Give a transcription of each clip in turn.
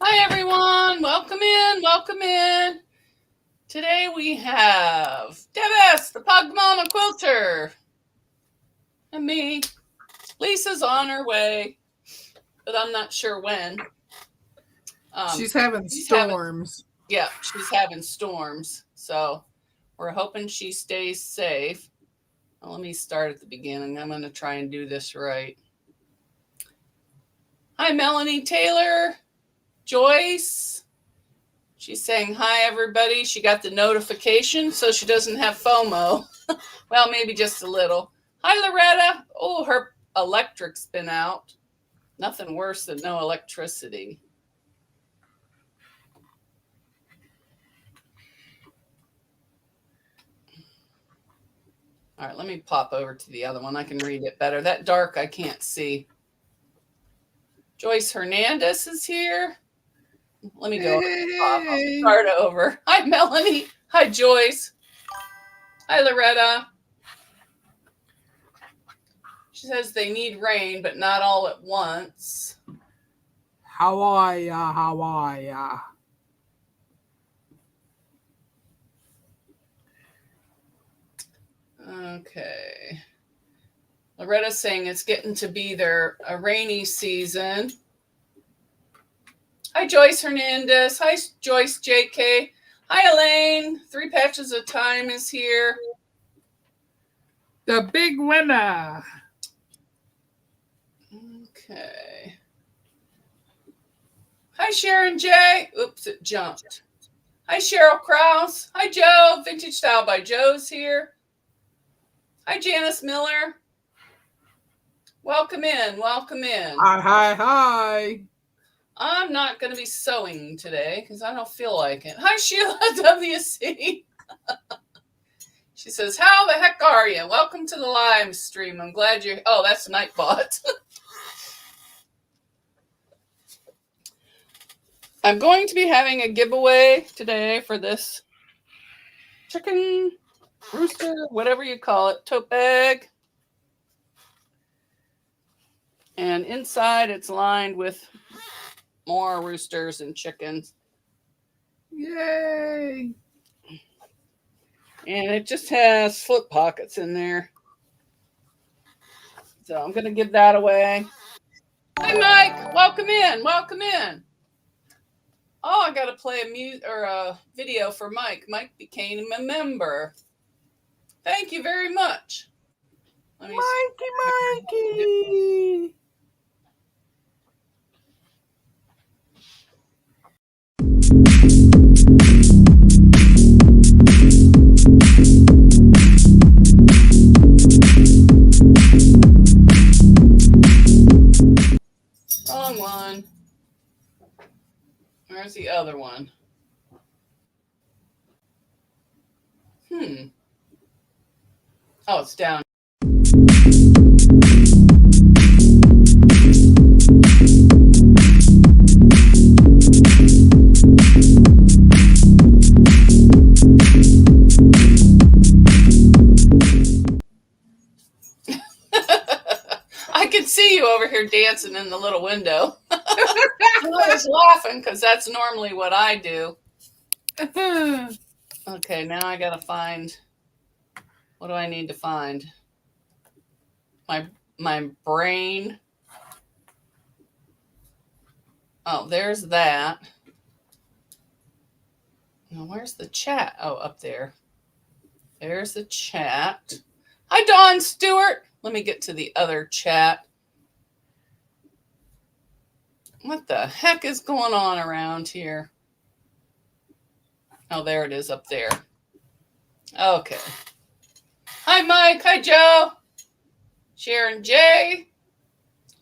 Hi, everyone. Welcome in. Welcome in. Today we have Devis, the Pug Mama Quilter, and me. Lisa's on her way, but I'm not sure when. She's having storms. She's having storms. So we're hoping she stays safe. Well, let me start at the beginning. I'm going to try and do this right. Hi, Melanie Taylor. Joyce. She's saying hi, everybody. She got the notification, so she doesn't have FOMO. Well, maybe just a little. Hi, Loretta. Oh, her electric's been out. Nothing worse than no electricity. All right, let me pop over to the other one. I can read it better. That dark, I can't see. Joyce Hernandez is here. Let me go. I'll start over. Hi, Melanie. Hi, Joyce. Hi, Loretta. She says they need rain, but not all at once. How are ya? How are ya? Okay. Loretta's saying it's getting to be a rainy season. Hi, Joyce Hernandez. Hi, Joyce JK. Hi, Elaine. 3 Patches of Time is here. The big winner. Okay. Hi, Sharon J. Oops, it jumped. Hi, Cheryl Krause. Hi, Joe. Vintage Style by Joe's here. Hi, Janice Miller. Welcome in. Welcome in. Hi, hi, hi. I'm not going to be sewing today because I don't feel like it. Hi, Sheila WC. She says, how the heck are you? Welcome to the live stream. I'm glad you're... Oh, that's Nightbot. I'm going to be having a giveaway today for this chicken, rooster, whatever you call it, tote bag. And inside it's lined with more roosters and chickens. Yay. And it just has slip pockets in there. So I'm going to give that away. Hi, Mike. Welcome in. Welcome in. Oh, I got to play a video for Mike. Mike became a member. Thank you very much. Let me Mikey. Wrong one. Where's the other one? Oh, it's down. I could see you over here dancing in the little window. I was laughing because that's normally what I do. Okay, now I gotta find. What do I need to find? My brain. Oh, there's that. Now, where's the chat? Oh, up there. There's the chat. Hi, Dawn Stewart. Let me get to the other chat. What the heck is going on around here? Oh, there it is up there. Okay. Hi, Mike. Hi, Joe. Sharon J.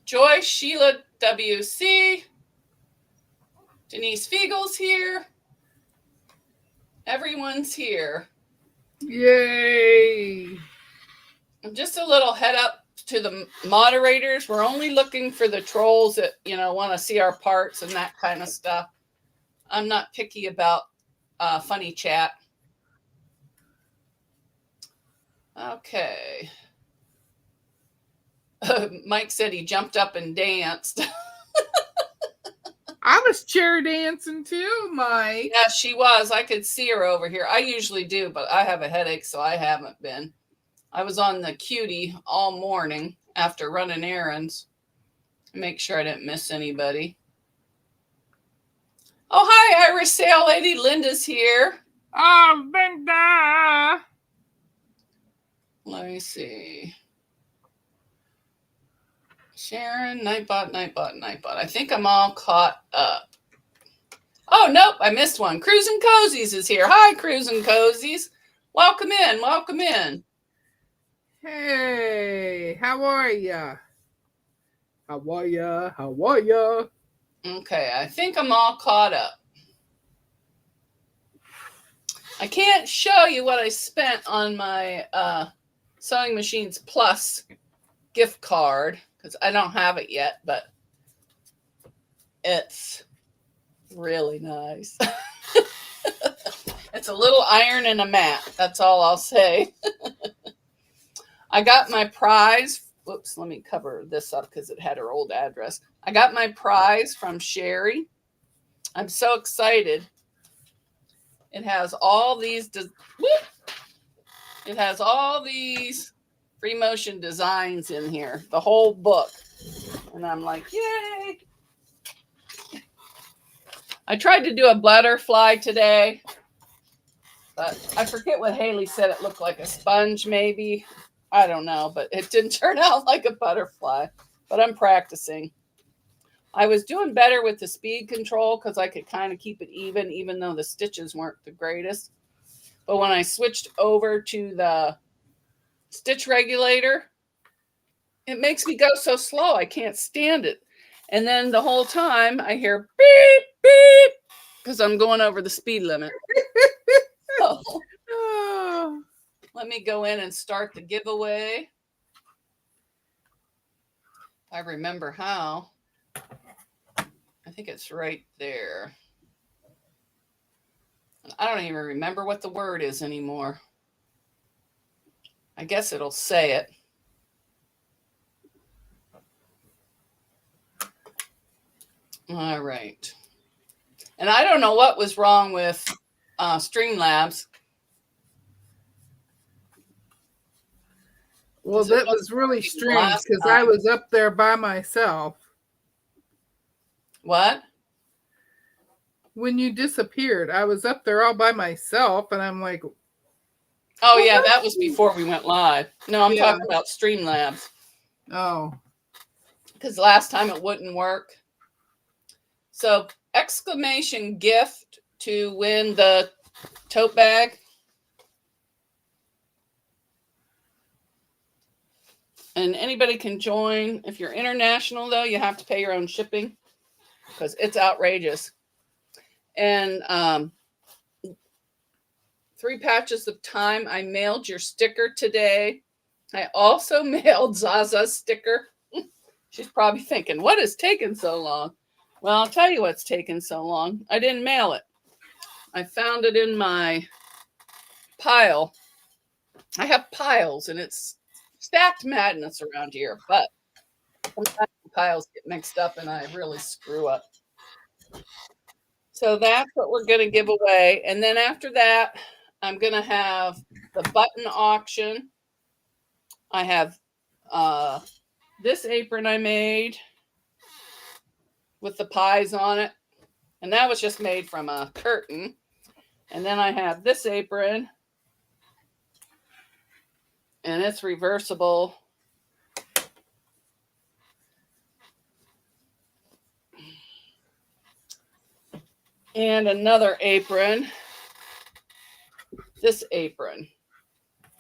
Joyce, Sheila WC. Denise Fiegel's here. Everyone's here. Yay. Just a little head up to the moderators. We're only looking for the trolls that, want to see our parts and that kind of stuff. I'm not picky about funny chat. Okay. Mike said he jumped up and danced. I was chair dancing too, Mike. Yeah, she was. I could see her over here. I usually do, but I have a headache, so I haven't been. I was on the cutie all morning after running errands. Make sure I didn't miss anybody. Oh, hi, Irish Sale Lady. Linda's here. Oh, Linda. Let me see. Sharon, Nightbot. I think I'm all caught up. Oh, nope, I missed one. Cruisin' Cozies is here. Hi, Cruisin' Cozies. Welcome in. Hey, how are ya? How are ya? Okay, I think I'm all caught up. I can't show you what I spent on my Sewing Machines Plus gift card because I don't have it yet, but it's really nice. It's a little iron and a mat. That's all I'll say. I got my prize. Whoops, let me cover this up because it had her old address. I got my prize from Sherry. I'm so excited. It has all these free motion designs in here, the whole book. And I'm like, yay. I tried to do a butterfly today, but I forget what Haley said. It looked like a sponge, maybe. I don't know, but it didn't turn out like a butterfly. But I'm practicing. I was doing better with the speed control because I could kind of keep it even though the stitches weren't the greatest. But when I switched over to the stitch regulator, it makes me go so slow. I can't stand it. And then the whole time I hear beep, beep, because I'm going over the speed limit. So, let me go in and start the giveaway. I remember how. I think it's right there. I don't even remember what the word is anymore. I guess it'll say it. All right. And I don't know what was wrong with Streamlabs. Well, that was really strange because I was up there by myself. What? When you disappeared, I was up there all by myself, and I'm like, oh, yeah, that was before we went live. No, I'm talking about Streamlabs. Oh. Because last time it wouldn't work. So, exclamation gift to win the tote bag. And anybody can join. If you're international, though, you have to pay your own shipping because it's outrageous. And 3 patches of time. I mailed your sticker today. I also mailed Zaza's sticker. She's probably thinking, what is taking so long? Well, I'll tell you what's taking so long. I didn't mail it. I found it in my pile. I have piles, and it's stacked madness around here, but sometimes the piles get mixed up and I really screw up. So that's what we're going to give away. And then after that, I'm going to have the button auction. I have this apron I made with the pies on it. And that was just made from a curtain. And then I have this apron. And it's reversible. And another apron. This apron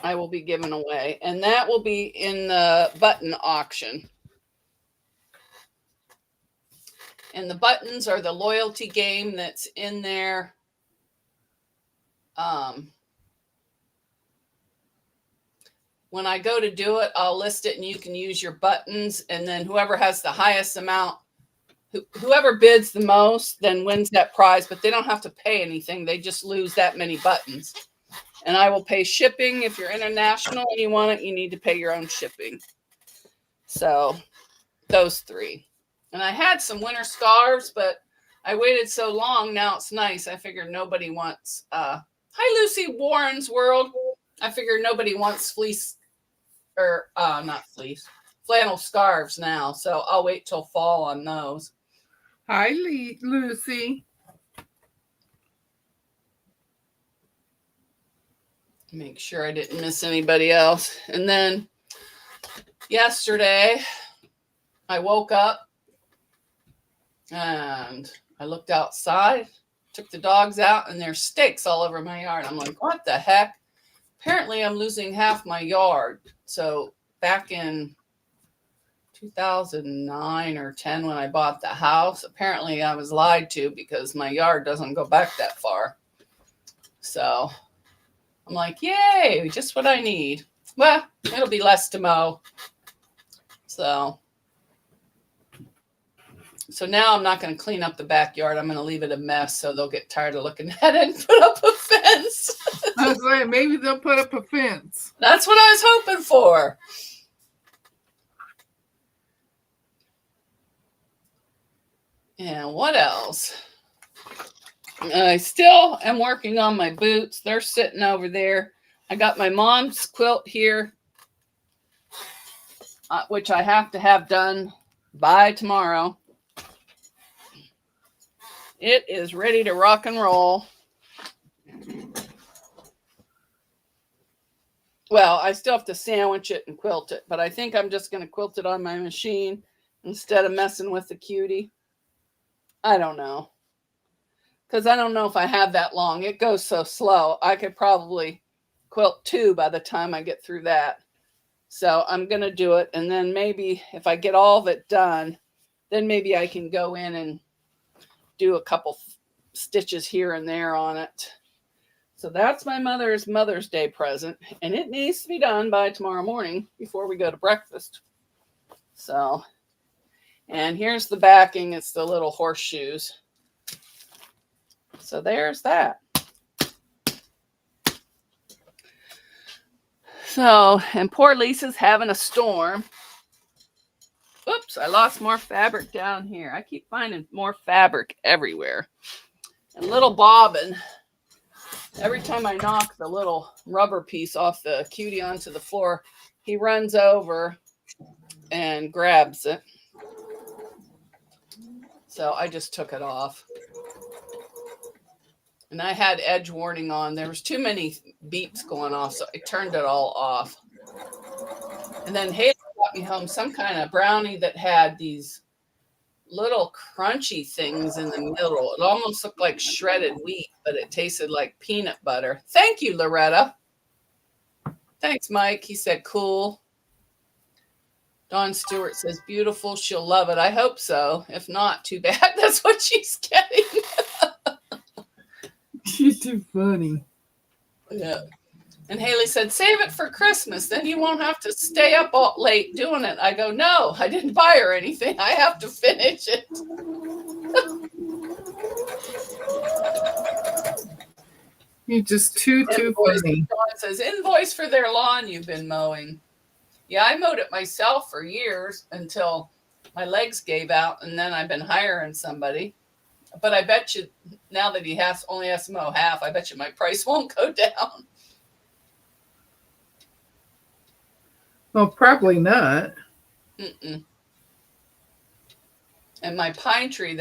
I will be giving away. And that will be in the button auction. And the buttons are the loyalty game that's in there. When I go to do it, I'll list it and you can use your buttons. And then whoever has the highest amount, whoever bids the most, then wins that prize. But they don't have to pay anything. They just lose that many buttons. And I will pay shipping. If you're international and you want it, you need to pay your own shipping. So those 3. And I had some winter scarves, but I waited so long. Now it's nice. I figured nobody wants. Hi, Lucy Warren's World. I figured nobody wants fleece or not fleece, flannel scarves now. So I'll wait till fall on those. Hi, Lucy. Make sure I didn't miss anybody else. And then yesterday, I woke up and I looked outside, took the dogs out, and there's stakes all over my yard. I'm like, what the heck? Apparently, I'm losing half my yard. So back in 2009 or 10 when I bought the house, apparently I was lied to because my yard doesn't go back that far. So I'm like, yay, just what I need. Well, it'll be less to mow. So now I'm not going to clean up the backyard. I'm going to leave it a mess so they'll get tired of looking at it and put up a fence. I was like, maybe they'll put up a fence. That's what I was hoping for. And what else? I still am working on my boots. They're sitting over there. I got my mom's quilt here, which I have to have done by tomorrow. It is ready to rock and roll. Well, I still have to sandwich it and quilt it, but I think I'm just going to quilt it on my machine instead of messing with the cutie. I don't know. Because I don't know if I have that long. It goes so slow. I could probably quilt 2 by the time I get through that. So I'm going to do it. And then maybe if I get all of it done, then maybe I can go in and do a couple stitches here and there on it. So that's my Mother's Day present. And it needs to be done by tomorrow morning before we go to breakfast. So, and here's the backing. It's the little horseshoes. So there's that. So, and poor Lisa's having a storm. Oops, I lost more fabric down here. I keep finding more fabric everywhere. And little Bobbin, every time I knock the little rubber piece off the cutie onto the floor, he runs over and grabs it. So I just took it off. And I had edge warning on. There was too many beeps going off, so I turned it all off. And then Haley brought me home some kind of brownie that had these little crunchy things in the middle. It almost looked like shredded wheat, but it tasted like peanut butter. Thank you, Loretta. Thanks, Mike. He said, cool. Dawn Stewart says, beautiful. She'll love it. I hope so. If not, too bad. That's what she's getting. She's too funny. Yeah. And Haley said, save it for Christmas. Then you won't have to stay up all late doing it. I go, no, I didn't buy her anything. I have to finish it. You're just too funny. Dawn says, invoice for their lawn you've been mowing. Yeah, I mowed it myself for years until my legs gave out, and then I've been hiring somebody. But I bet you now that he only has to mow half, I bet you my price won't go down. Well, probably not. Mm-mm. And my pine tree,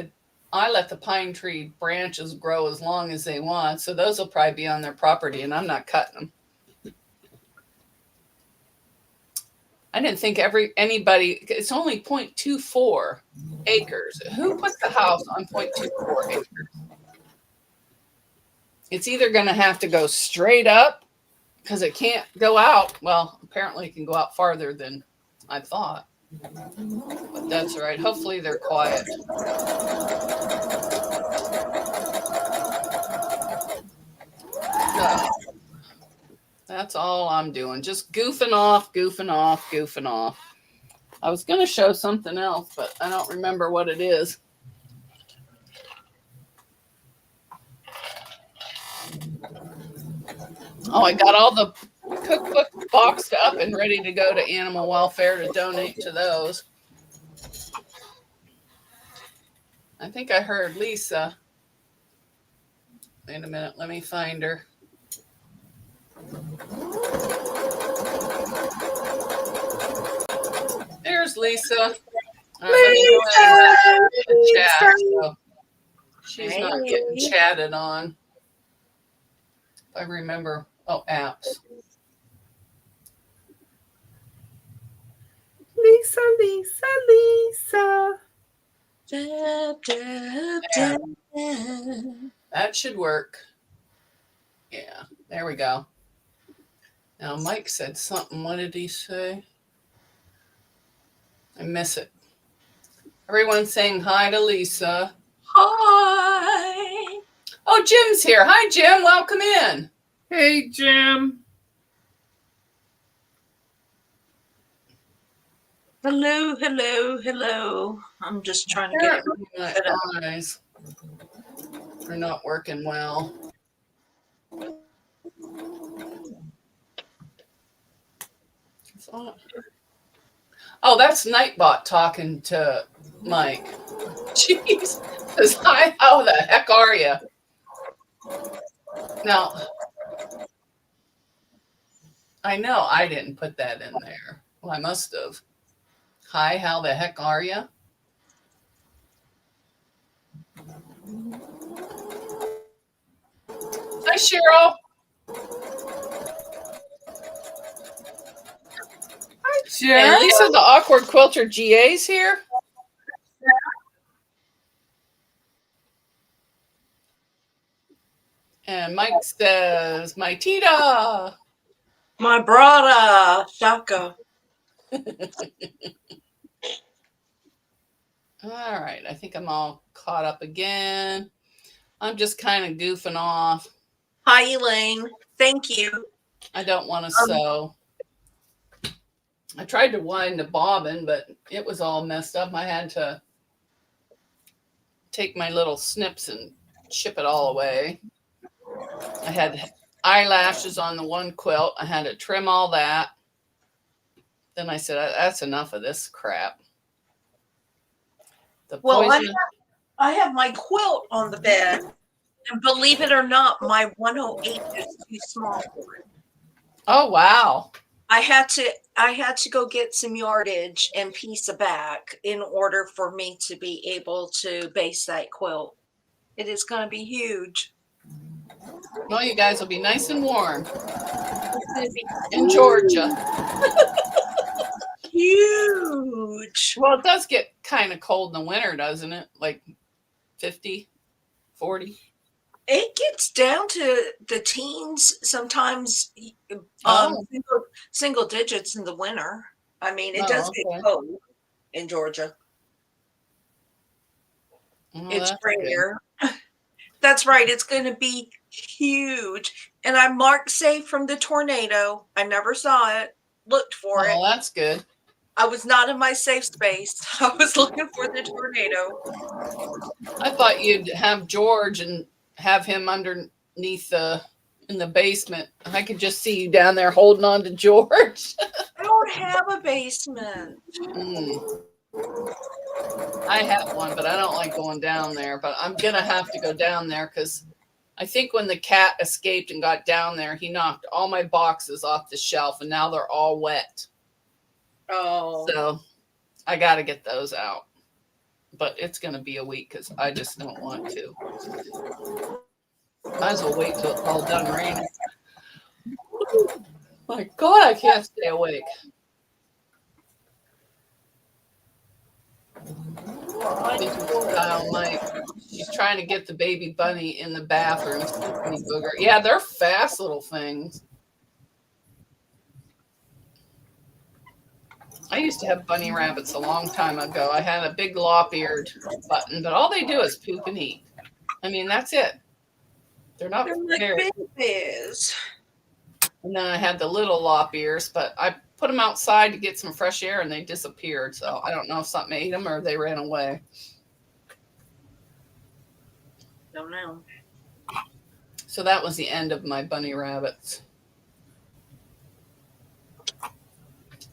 I let the pine tree branches grow as long as they want. So those will probably be on their property, and I'm not cutting them. I didn't think anybody, it's only 0.24 acres. Who put the house on 0.24 acres? It's either going to have to go straight up because it can't go out. Well, apparently it can go out farther than I thought. But that's all right. Hopefully they're quiet. So, that's all I'm doing. Just goofing off. I was going to show something else, but I don't remember what it is. Oh, I got all the cookbook boxed up and ready to go to animal welfare to donate to those. I think I heard Lisa. Wait a minute, let me find her. There's Lisa. All right, let me go in and put the chat. So she's not getting chatted on. If I remember. Oh, apps. Lisa, Lisa, Lisa. There. That should work. Yeah, there we go. Now, Mike said something. What did he say? I miss it. Everyone's saying hi to Lisa. Hi. Oh, Jim's here. Hi, Jim. Welcome in. Hey, Jim. Hello, hello, hello. I'm just trying to get Apparently my set up. eyes are not working well. Oh, that's Nightbot talking to Mike. Jeez. Says, hi, how the heck are you? Now, I know I didn't put that in there. Well, I must have. Hi, how the heck are you? Hi, Cheryl. Hi, And Jen. Lisa, the awkward quilter GA's here. And Mike says, my Tita. My brother, Shaka. All right, I think I'm all caught up again. I'm just kind of goofing off. Hi, Elaine. Thank you. I don't want to sew. I tried to wind the bobbin, but it was all messed up. I had to take my little snips and chip it all away. I had eyelashes on the one quilt. I had to trim all that. Then I said, that's enough of this crap. The Well, poison. I have my quilt on the bed, and believe it or not, my 108 is too small for it. Oh, wow. I had to go get some yardage and piece it back in order for me to be able to base that quilt. It is going to be huge. Well, you guys will be nice and warm It's going to be in Georgia. huge. Well, it does get kind of cold in the winter, doesn't it? Like 50, 40. It gets down to the teens, sometimes Oh. single digits in the winter. I mean, it does Oh, get okay. cold in Georgia. Well, It's that's spring good. here. That's right. It's going to be huge. And I marked safe from the tornado. I never saw it, looked for it. Oh, that's good. I was not in my safe space. I was looking for the tornado. I thought you'd have George and have him underneath in the basement. I could just see you down there holding on to George. I don't have a basement. I have one, but I don't like going down there. But I'm going to have to go down there because I think when the cat escaped and got down there, he knocked all my boxes off the shelf and now they're all wet. Oh. So I got to get those out. But it's going to be a week because I just don't want to. Might as well wait till it's all done raining. My God, I can't stay awake. Mike, she's trying to get the baby bunny in the bathroom. Booger. Yeah, they're fast little things. I used to have bunny rabbits a long time ago. I had a big lop-eared button, but all they do is poop and eat. I mean, that's it. They're not They're like babies. And then I had the little lop ears, but I put them outside to get some fresh air and they disappeared. So I don't know if something ate them or they ran away. Don't know. So that was the end of my bunny rabbits.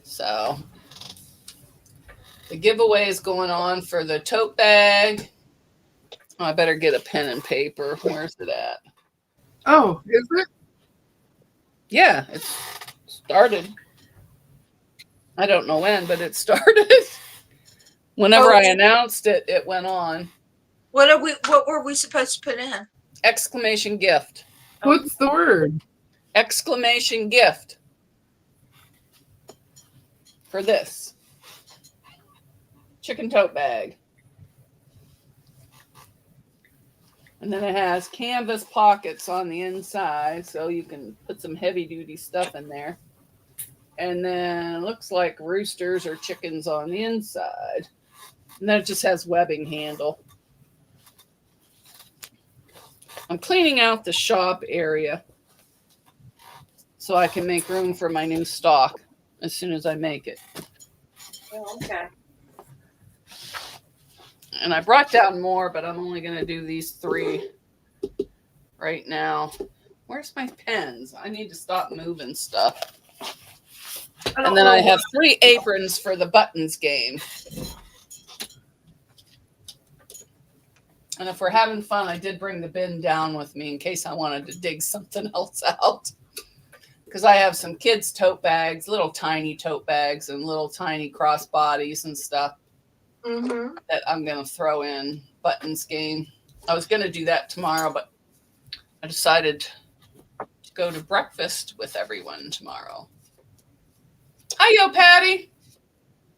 So the giveaway is going on for the tote bag Oh, I better get a pen and paper. Where's it at? Oh, is it? Yeah, it's started. I don't know when, but it started. Whenever I announced it, it went on. What were we supposed to put in? Exclamation gift. What's the word? Exclamation gift. For this. Chicken tote bag. And then it has canvas pockets on the inside, so you can put some heavy duty stuff in there. And then it looks like roosters or chickens on the inside. And then it just has webbing handle. I'm cleaning out the shop area so I can make room for my new stock as soon as I make it. Oh, okay. And I brought down more, but I'm only going to do these 3 right now. Where's my pens? I need to stop moving stuff. And then I have 3 aprons for the buttons game. And if we're having fun, I did bring the bin down with me in case I wanted to dig something else out. Because I have some kids' tote bags, little tiny tote bags, and little tiny crossbodies and stuff that I'm going to throw in buttons game. I was going to do that tomorrow, but I decided to go to breakfast with everyone tomorrow. Hi, yo, Patty.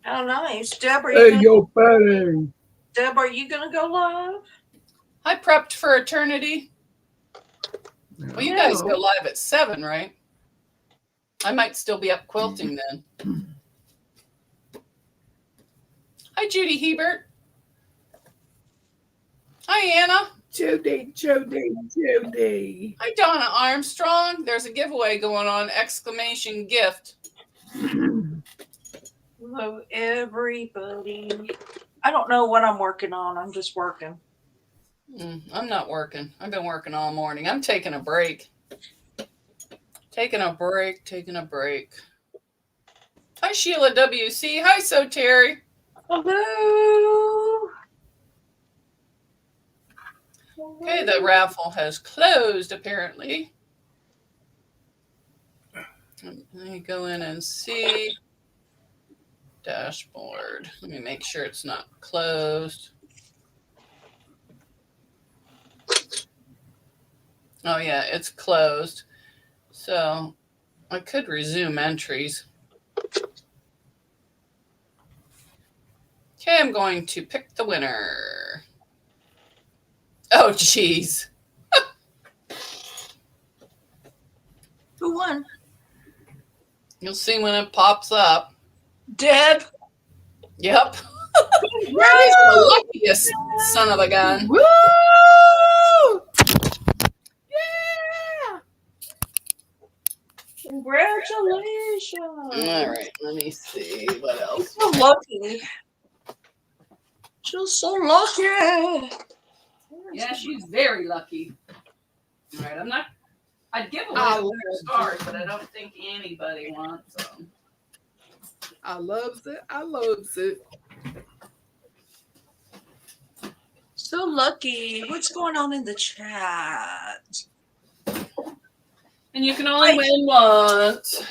Oh, nice. Deb, Patty. Deb, are you going to go live? I prepped for eternity. Well, you guys go live at 7, right? I might still be up quilting then. Hi, Judy Hebert. Hi, Anna. Judy. Hi, Donna Armstrong. There's a giveaway going on. Exclamation gift. Hello, everybody. I don't know what I'm working on. I'm just working. I'm not working. I've been working all morning. I'm taking a break. Taking a break. Hi, Sheila WC. Hi, So Terry. Hello. Okay, the raffle has closed, apparently. Let me go in and see. Dashboard. Let me make sure it's not closed. Oh, yeah, it's closed. So I could resume entries. Okay, I'm going to pick the winner. Oh, geez. Who won? You'll see when it pops up. Deb. Yep. He's the luckiest son of a gun. Woo! Yeah. Congratulations. All right, let me see what else. So lucky. She's so lucky. Yeah, she's very lucky. All right, I'd give away the stars, but I don't think anybody wants them. I loves it. So lucky. What's going on in the chat? And you can only win once.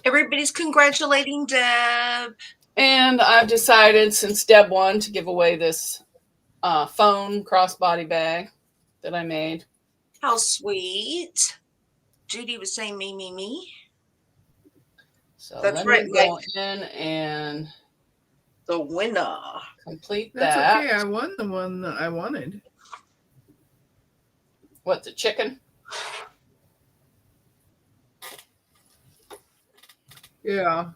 Everybody's congratulating Deb. And I've decided, since Deb won, to give away this phone crossbody bag that I made. How sweet. Judy was saying me. So That's let right, me go in and the winner. complete That's that. okay. I won the one that I wanted. What, the chicken? Yeah.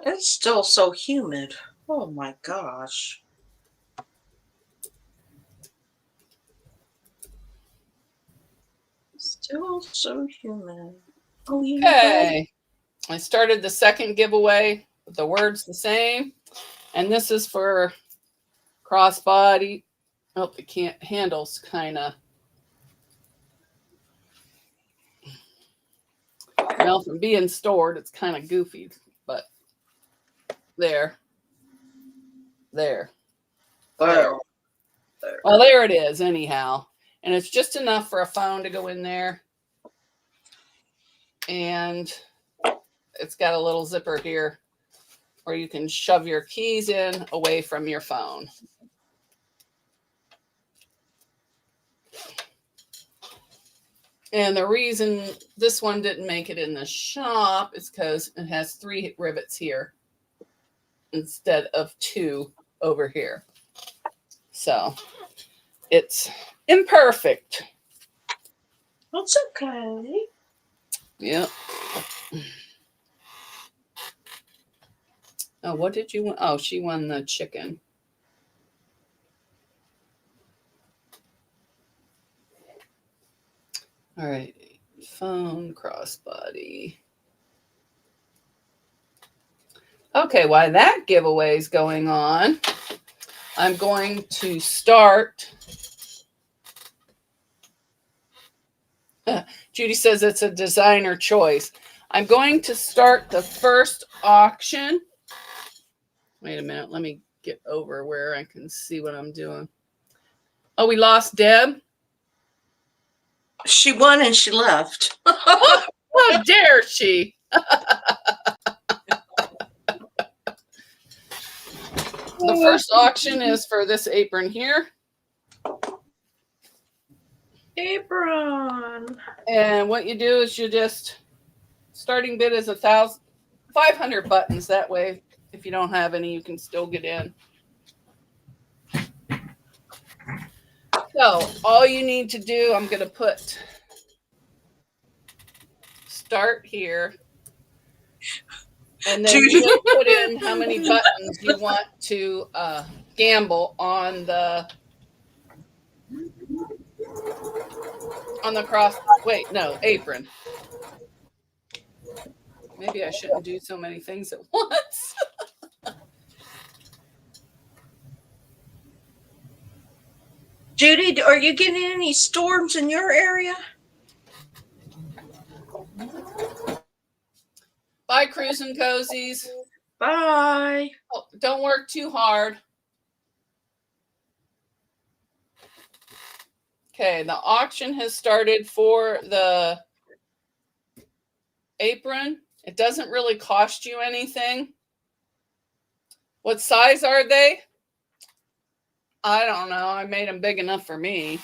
It's still so humid. Oh my gosh. Still so humid. Oh, Okay. I started the second giveaway with the words the same. And this is for crossbody. Oh, the handle's kind of. Well, from being stored, it's kind of goofy, but there. Well, there it is anyhow. And it's just enough for a phone to go in there. And it's got a little zipper here where you can shove your keys in away from your phone. And the reason this one didn't make it in the shop is because it has 3 rivets here instead of 2 over here. So it's imperfect. That's okay. Yep. Oh, what did you want? Oh, she won the chicken. All right. Phone crossbody. Okay, while that giveaway is going on, I'm going to start. Judy says it's a designer choice. I'm going to start the first auction. Wait a minute. Let me get over where I can see what I'm doing. Oh, we lost Deb. She won and she left. How dare she? The first auction is for this apron here. Apron. And what you do is you just, starting bid is 500 buttons. That way, if you don't have any, you can still get in. So all you need to do, I'm going to put start here. And then you just put in how many buttons you want to gamble on the cross. Wait, no, apron. Maybe I shouldn't do so many things at once. Judy, are you getting any storms in your area? Bye, Cruising Cozies. Bye. Oh, don't work too hard. Okay, the auction has started for the apron. It doesn't really cost you anything. What size are they? I don't know. I made them big enough for me.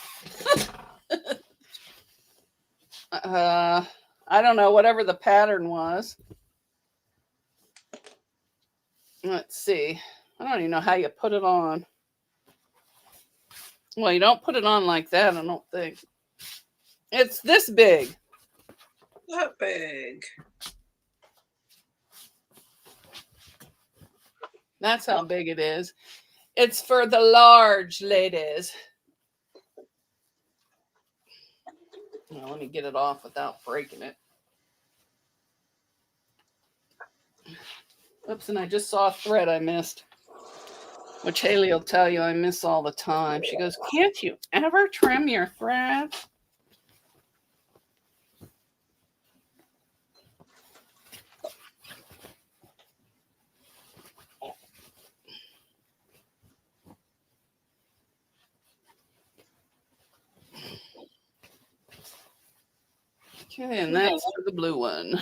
I don't know, whatever the pattern was. Let's see. I don't even know how you put it on. Well, you don't put it on like that, I don't think. It's this big. That big. That's how big it is. It's for the large ladies. Now, let me get it off without breaking it. Oops, and I just saw a thread I missed, which Haley will tell you I miss all the time. She goes, can't you ever trim your thread? Okay, and that's for the blue one.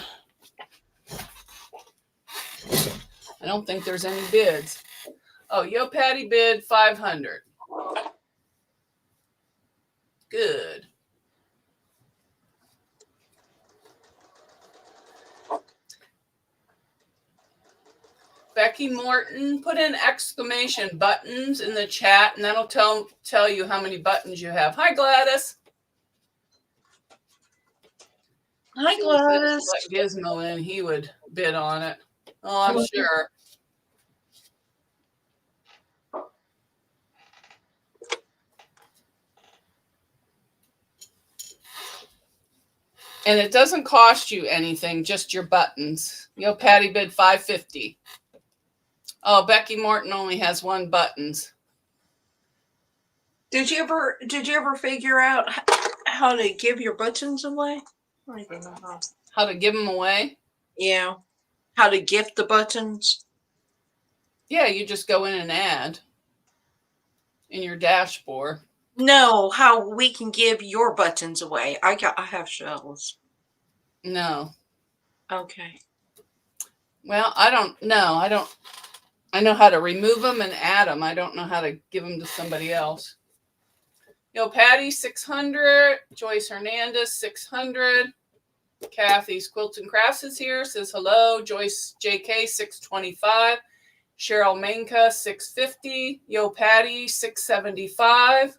I don't think there's any bids. Oh, Yo Patty bid 500. Good. Becky Morton, put in exclamation buttons in the chat, and that'll tell you how many buttons you have. Hi, Gladys. Hi, Gladys. Let Gizmo in, he would bid on it. Oh, I'm sure. And it doesn't cost you anything, just your buttons. Yo, Patty bid 550. Oh, Becky Morton only has 1 buttons. Did you ever figure out how to give your buttons away? I don't even know how. How to give them away? Yeah. How to gift the buttons? Yeah, you just go in and add in your dashboard. No, how we can give your buttons away. I have shells. No. Okay. Well, I don't know. I know how to remove them and add them. I don't know how to give them to somebody else. Yo, Patty, 600. Joyce Hernandez, 600. Kathy's Quilting Crafts is here. Says hello. Joyce JK, 625. Cheryl Manka, 650. Yo, Patty, 675.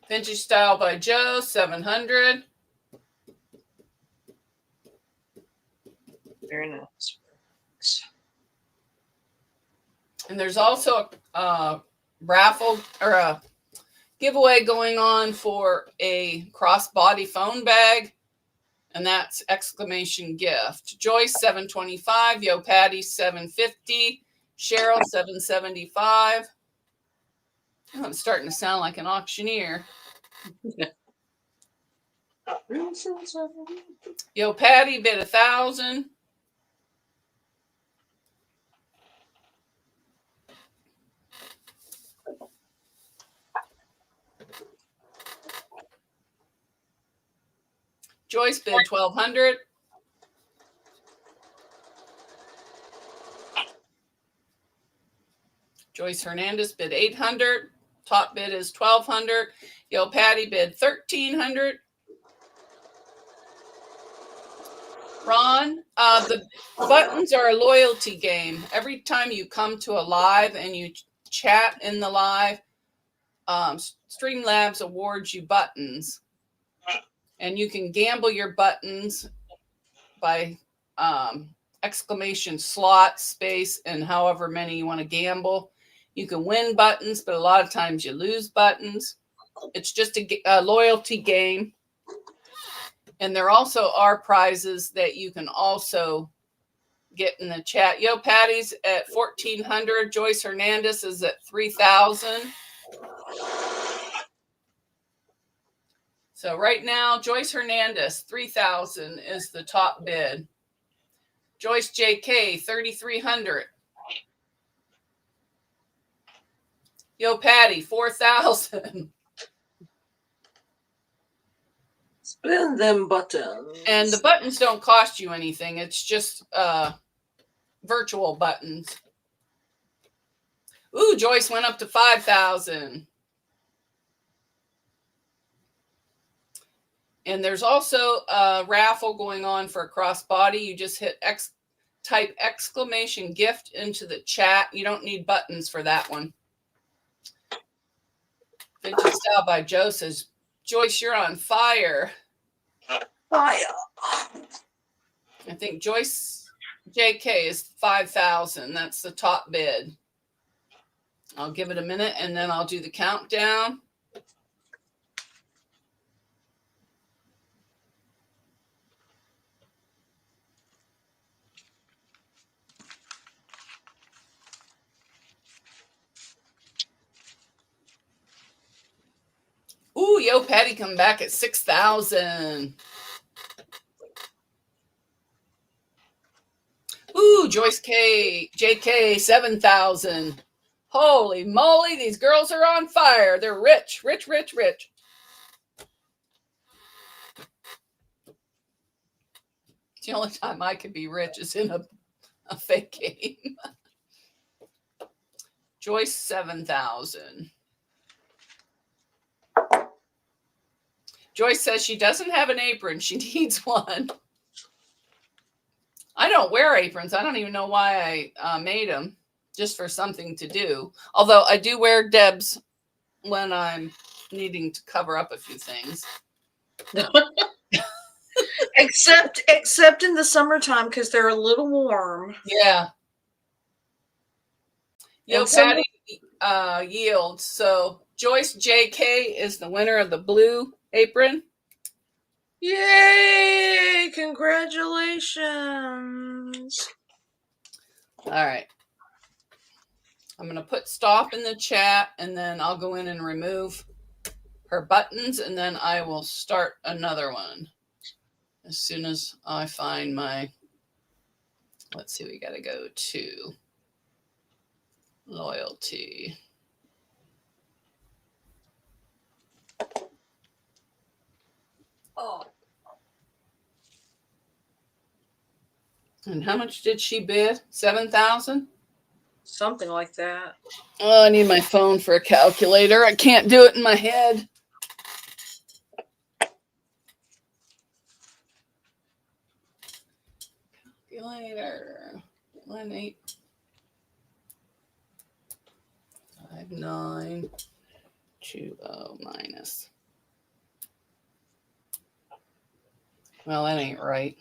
Vintage Style by Joe, 700. Very nice. And there's also a raffle or a giveaway going on for a crossbody phone bag. And that's exclamation gift. Joyce, 725. Yo, Patty, 750. Cheryl, 775. Oh, I'm starting to sound like an auctioneer. Yo, Patty bid 1,000. Joyce bid 1,200. Joyce Hernandez bid 800. Top bid is 1,200. Yo, Patty bid 1,300. Ron, the buttons are a loyalty game. Every time you come to a live and you chat in the live, Streamlabs awards you buttons. And you can gamble your buttons by exclamation slot, space, and however many you want to gamble. You can win buttons, but a lot of times you lose buttons. It's just a loyalty game. And there also are prizes that you can also get in the chat. Yo, Patty's at 1,400. Joyce Hernandez is at 3,000. So right now, Joyce Hernandez, 3,000 is the top bid. Joyce JK, 3,300. Yo, Patty, 4,000. Spin them buttons. And the buttons don't cost you anything. It's just virtual buttons. Ooh, Joyce went up to 5,000. And there's also a raffle going on for a crossbody. You just hit type exclamation gift into the chat. You don't need buttons for that one. Vintage Style by Joe says, Joyce, you're on fire. Fire. I think Joyce JK is 5,000. That's the top bid. I'll give it a minute and then I'll do the countdown. Ooh, Yo, Patty come back at 6,000. Ooh, Joyce JK, 7,000. Holy moly, these girls are on fire. They're rich, rich, rich, rich. The only time I could be rich is in a fake game. Joyce, 7,000. Joyce says she doesn't have an apron. She needs one. I don't wear aprons. I don't even know why I made them, just for something to do. Although I do wear Debs when I'm needing to cover up a few things. Except in the summertime because they're a little warm. Yeah. Yo, Patty yields. So Joyce JK is the winner of the blue apron. Yay! Congratulations. All right. I'm going to put stop in the chat, and then I'll go in and remove her buttons, and then I will start another one as soon as I find my, let's see, we got to go to loyalty. Oh, And how much did she bid? 7,000? something like that. Oh, I need my phone for a calculator. I can't do it in my head. Calculator. 185920 minus. Well, that ain't right.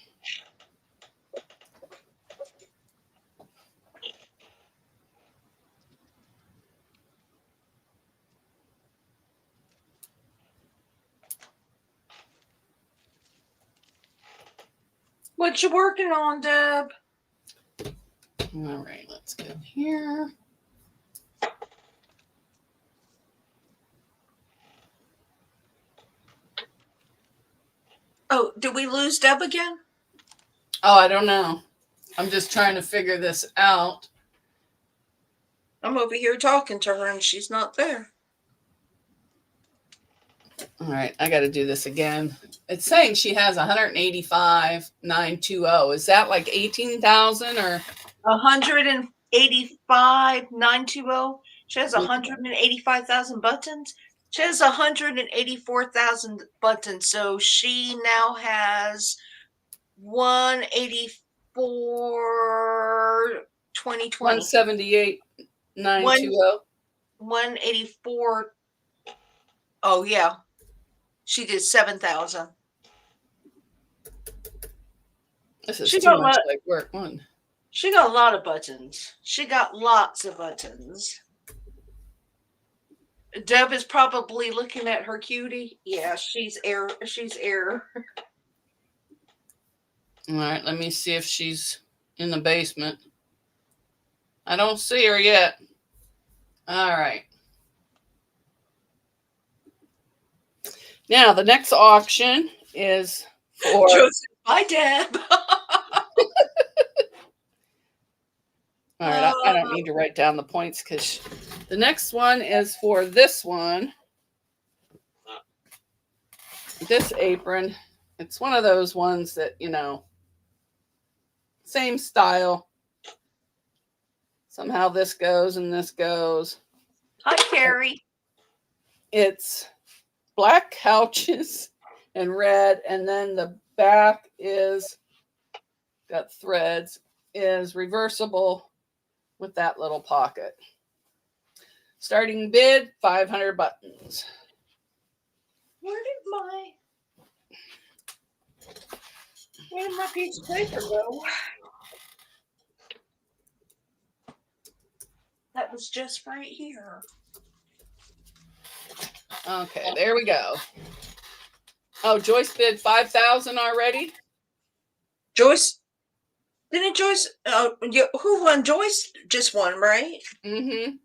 What you working on, Deb? All right, let's go here. Oh, did we lose Deb again? Oh, I don't know. I'm just trying to figure this out. I'm over here talking to her and she's not there. All right, I got to do this again. It's saying she has 185,920. Is that like 18,000 or 185,920. She has 185,000 buttons. She has 184,000 buttons. So she now has 184 2020. 178,920? 184. Oh yeah. She did 7,000. This is She too got much like work. One. She got a lot of buttons. She got lots of buttons. Deb is probably looking at her cutie. Yeah, she's air. She's air. All right, let me see if she's in the basement. I don't see her yet. All right. Now, the next auction is for... Joseph, hi, Deb. All right, I don't need to write down the points because the next one is for this one. This apron. It's one of those ones that, you know, same style. Somehow this goes and this goes. Hi, Carrie. It's black couches and red, and then the back is got threads, is reversible with that little pocket. Starting bid, 500 buttons. Where did my piece of paper go? That was just right here. Okay, there we go. Oh, Joyce bid 5,000 already? Joyce? Didn't Joyce? Who won? Joyce just won, right? Mm-hmm.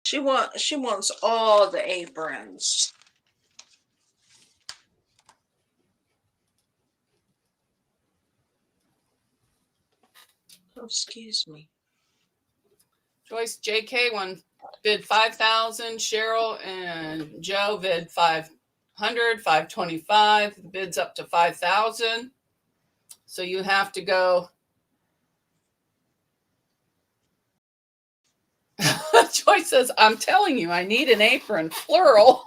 She wants all the aprons. Oh, excuse me. Joyce JK won bid 5,000. Cheryl and Joe bid 500, 525. The bid's up to 5,000. So you have to go. Joyce says, I'm telling you, I need an apron, plural.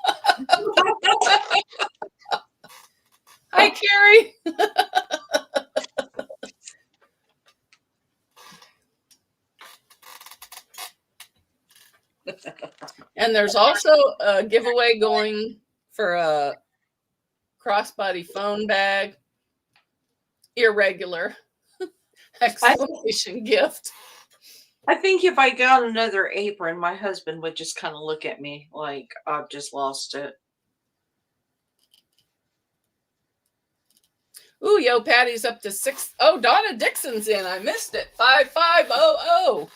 Hi, Carrie. And there's also a giveaway going for a crossbody phone bag. Irregular. Exclamation gift. I think if I got another apron, my husband would just kind of look at me like I've just lost it. Ooh, yo, Patty's up to 6. Oh, Donna Dixon's in. I missed it. 5500.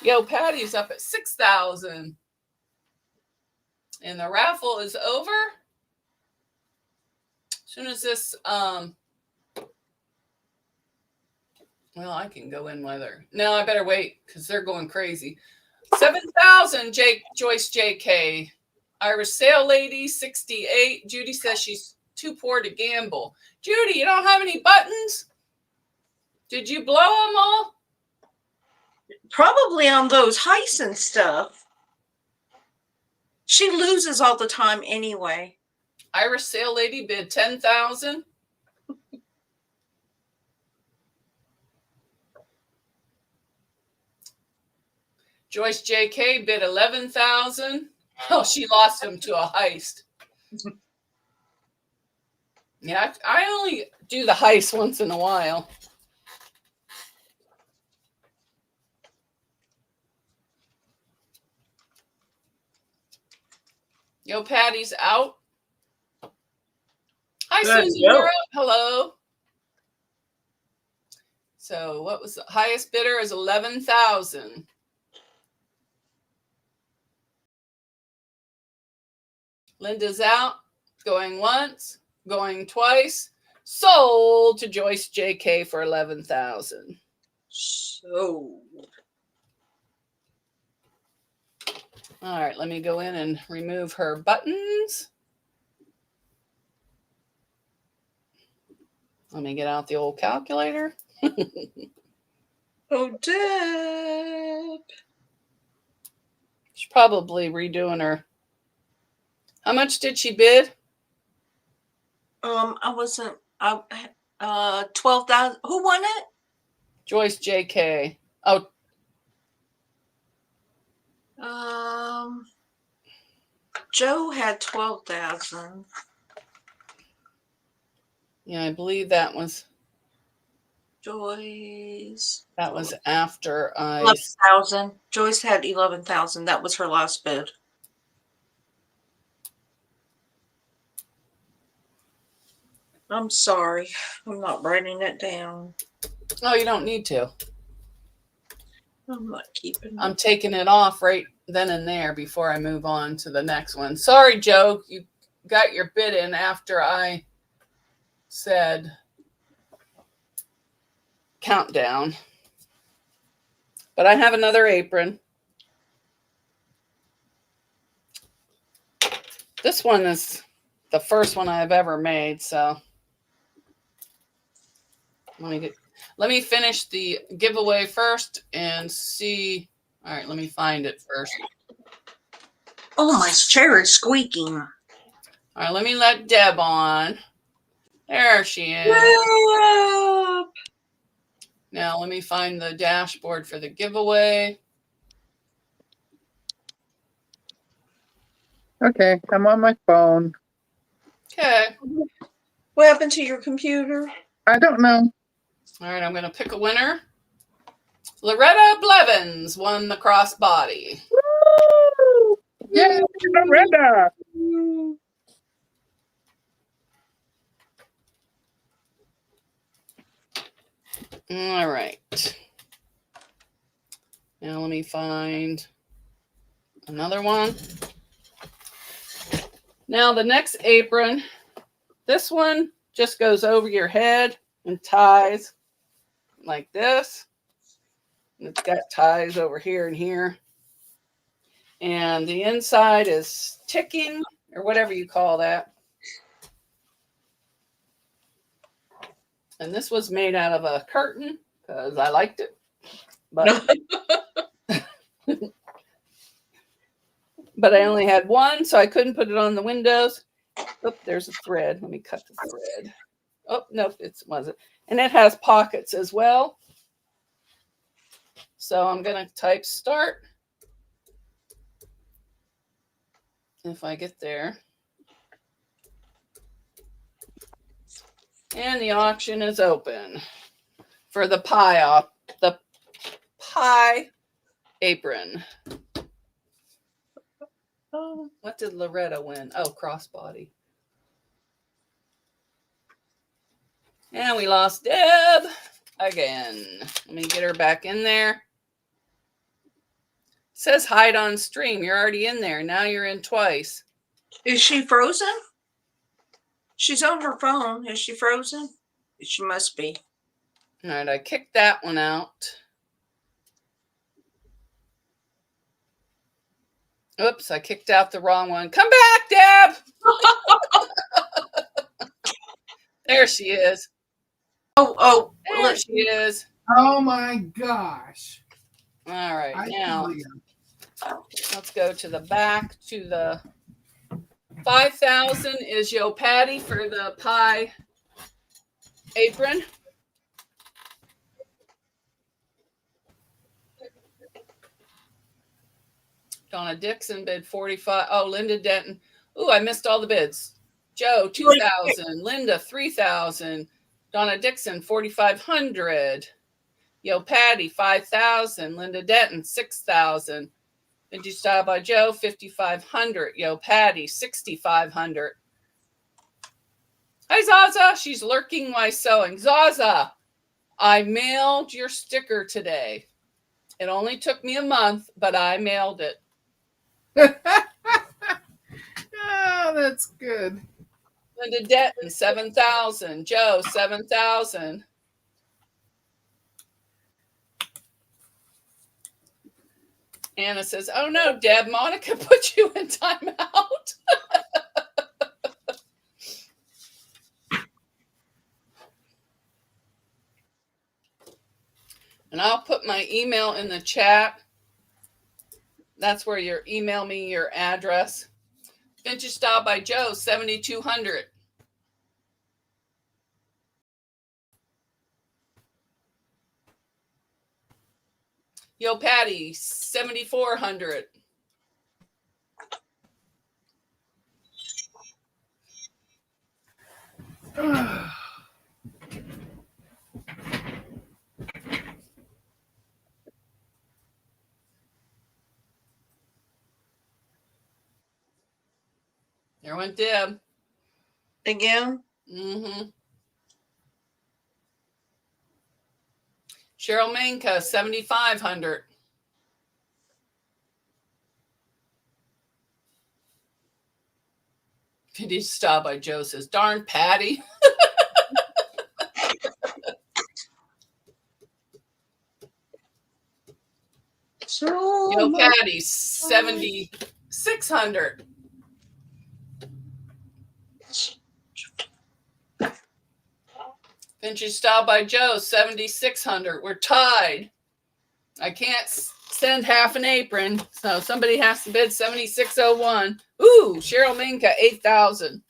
Yo, Patty's up at 6,000. And the raffle is over. As soon as this, well, I can go in whether. No, I better wait because they're going crazy. 7,000, Joyce JK. Irish Sale Lady, 68. Judy says she's too poor to gamble. Judy, you don't have any buttons? Did you blow them all? Probably on those heists and stuff. She loses all the time anyway. Irish Sale Lady bid 10,000. Joyce JK bid 11,000. Oh, she lost him to a heist. Yeah, I only do the heist once in a while. Yo, Patty's out. Hi, Susan. You're up. Hello. So what was the highest bidder is 11,000. Linda's out. Going once. Going twice. Sold to Joyce JK for 11,000. So. All right, let me go in and remove her buttons. Let me get out the old calculator. Oh, Deb. She's probably redoing her. How much did she bid? I wasn't. 12,000. Who won it? Joyce JK. Oh. Joe had 12,000. Yeah, I believe that was. Joyce. That was after I. 11,000. Joyce had 11,000. That was her last bid. I'm sorry. I'm not writing it down. Oh, you don't need to. I'm not keeping it. I'm taking it off right then and there before I move on to the next one. Sorry, Joe. You got your bid in after I said countdown. But I have another apron. This one is the first one I've ever made, so let me finish the giveaway first and see. All right, let me find it first. Oh, my chair is squeaking. All right, let me let Deb on. There she is. Deb. Now let me find the dashboard for the giveaway. Okay, I'm on my phone. Okay. What happened to your computer? I don't know. All right, I'm going to pick a winner. Loretta Blevins won the crossbody. Woo! Yay, Loretta! All right. Now let me find another one. Now the next apron, this one just goes over your head and ties like this. And it's got ties over here and here. And the inside is ticking or whatever you call that. And this was made out of a curtain because I liked it. But but I only had one, so I couldn't put it on the windows. Oh, there's a thread. Let me cut the thread. Oh, nope, it wasn't. And it has pockets as well. So I'm going to type start. If I get there. And the auction is open for the pie apron. Oh, what did Loretta win? Oh, crossbody. And we lost Deb again. Let me get her back in there. says hide on stream. You're already in there. Now you're in twice. Is she frozen? She's on her phone. Is she frozen? She must be. All right, I kicked that one out. Oops, I kicked out the wrong one. Come back, Deb. There she is. Oh, there she is. Oh my gosh. All right, I now tell you. let's go to the back to the 5,000 is Yo Patty for the pie apron. Donna Dixon bid 45. Oh, Linda Denton. Ooh, I missed all the bids. Joe 2,000. Linda 3,000. Donna Dixon 4,500. Yo Patty 5,000. Linda Denton 6,000. Vintage Style by Joe 5,500. Yo Patty 6,500. Hi Zaza, she's lurking while sewing. Zaza, I mailed your sticker today. It only took me a month, but I mailed it. Oh, that's good. Linda Denton 7,000. Joe 7,000. Anna says, "Oh no, Deb, Monica put you in timeout." And I'll put my email in the chat. That's where you email me your address. Vintage Style by Joe 7,200. Yo Patty 7,400. There went Deb. Again? Mm-hmm. Cheryl Manka 7,500. Vintage Style by Joe says, "Darn Patty." So Yo Patty 7,600. Vintage Style by Joe 7,600. We're tied. I can't send half an apron, so somebody has to bid 7,601. Ooh, Cheryl Minka 8,000.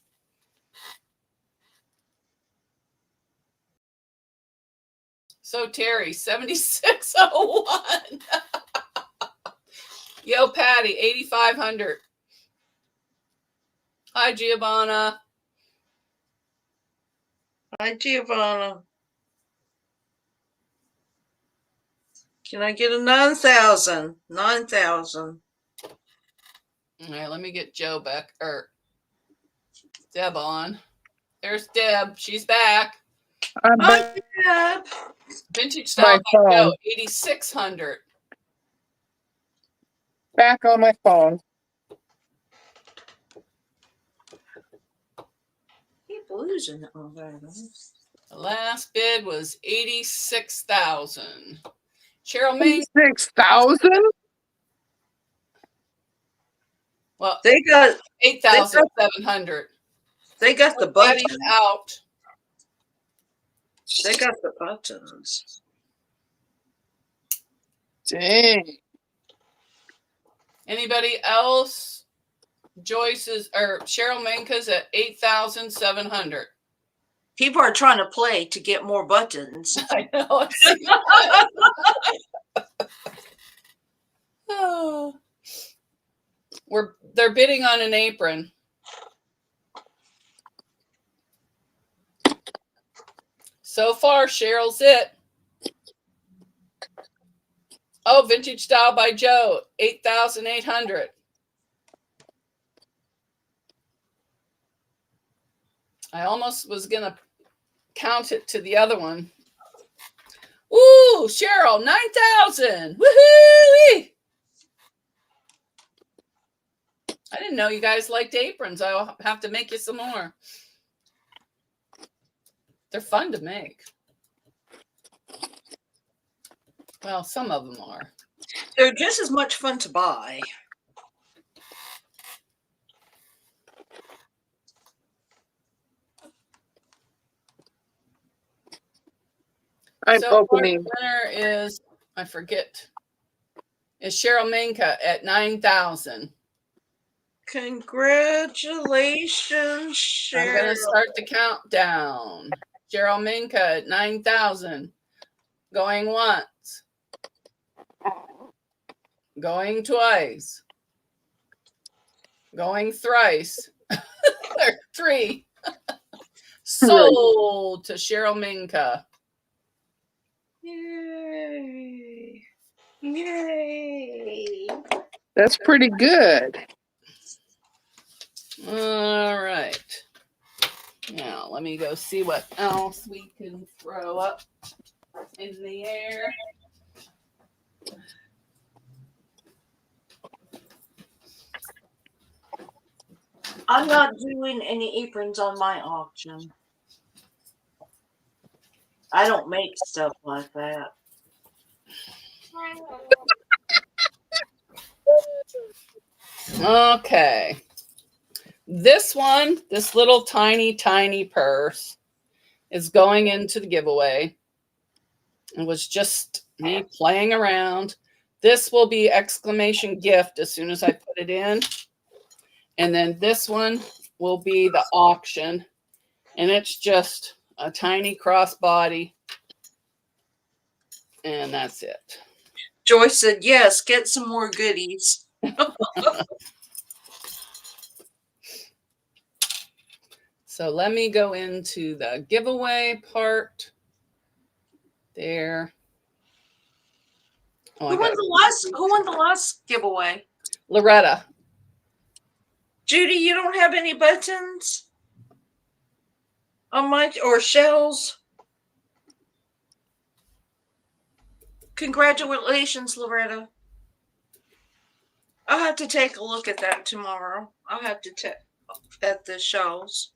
So Terry 7,601. Yo Patty 8,500. Hi Giovanna. Hi, Giovanna. Can I get a 9,000? 9,000. All right, let me get Joe back, or Deb on. There's Deb. She's back. I'm Hi, back. Deb. Vintage Style by Joe 8,600. Back on my phone. Keep losing it all that. The last bid was 86,000. Cheryl Main 6,000? Well, They got 8,700. They got the Patty's buttons. out. They got the buttons. Dang. Anybody else? Joyce's or Cheryl Manka's at 8,700. People are trying to play to get more buttons. I know. Oh. They're bidding on an apron. So far, Cheryl's it. Oh, Vintage Style by Joe, 8,800. I almost was gonna count it to the other one. Ooh, Cheryl, 9,000. Woohoo! I didn't know you guys liked aprons. I'll have to make you some more. They're fun to make. Well, some of them are. They're just as much fun to buy. I'm So opening. our winner is, I forget, is Cheryl Minka at 9,000. Congratulations, I'm going to Cheryl. start the countdown. Cheryl Minka at 9,000. Going once. Going twice. Going thrice. 3. Sold to Cheryl Minka. Yay. Yay. That's pretty good. All right. Now, let me go see what else we can throw up in the air. I'm not doing any aprons on my auction. I don't make stuff like that. Okay. This one, this little tiny, tiny purse is going into the giveaway. It was just me playing around. This will be exclamation gift as soon as I put it in. And then this one will be the auction. And it's just a tiny crossbody. And that's it. Joyce said, yes, get some more goodies. So let me go into the giveaway part. There. Oh, Who won the last giveaway? Loretta. Judy, you don't have any buttons on my or shells? Congratulations, Loretta. I'll have to take a look at that tomorrow. I'll have to check at the shells.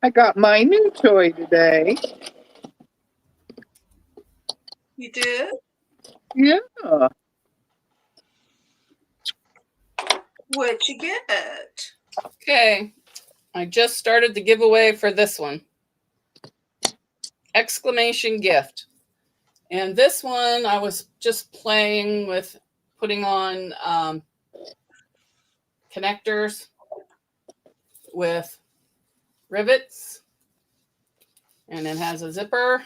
I got my new toy today. You did? Yeah. What'd you get? Okay. I just started the giveaway for this one. Exclamation gift. And this one, I was just playing with putting on connectors with rivets. And it has a zipper.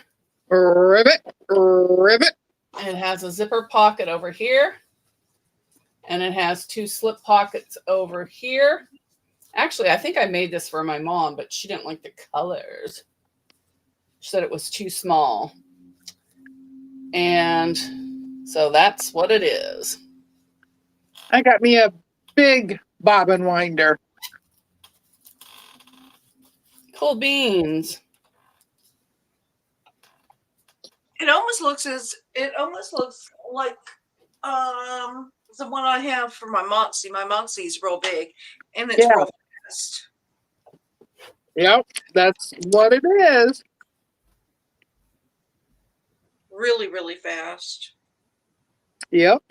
Ribbit. Ribbit. It has a zipper pocket over here. And it has 2 slip pockets over here. Actually, I think I made this for my mom, but she didn't like the colors. She said it was too small. And so that's what it is. I got me a big bobbin winder. Cool beans. It almost looks like the one I have for my Moxie. My Moxie is real big and it's real fast. Yep, that's what it is. Really, really fast. Yep.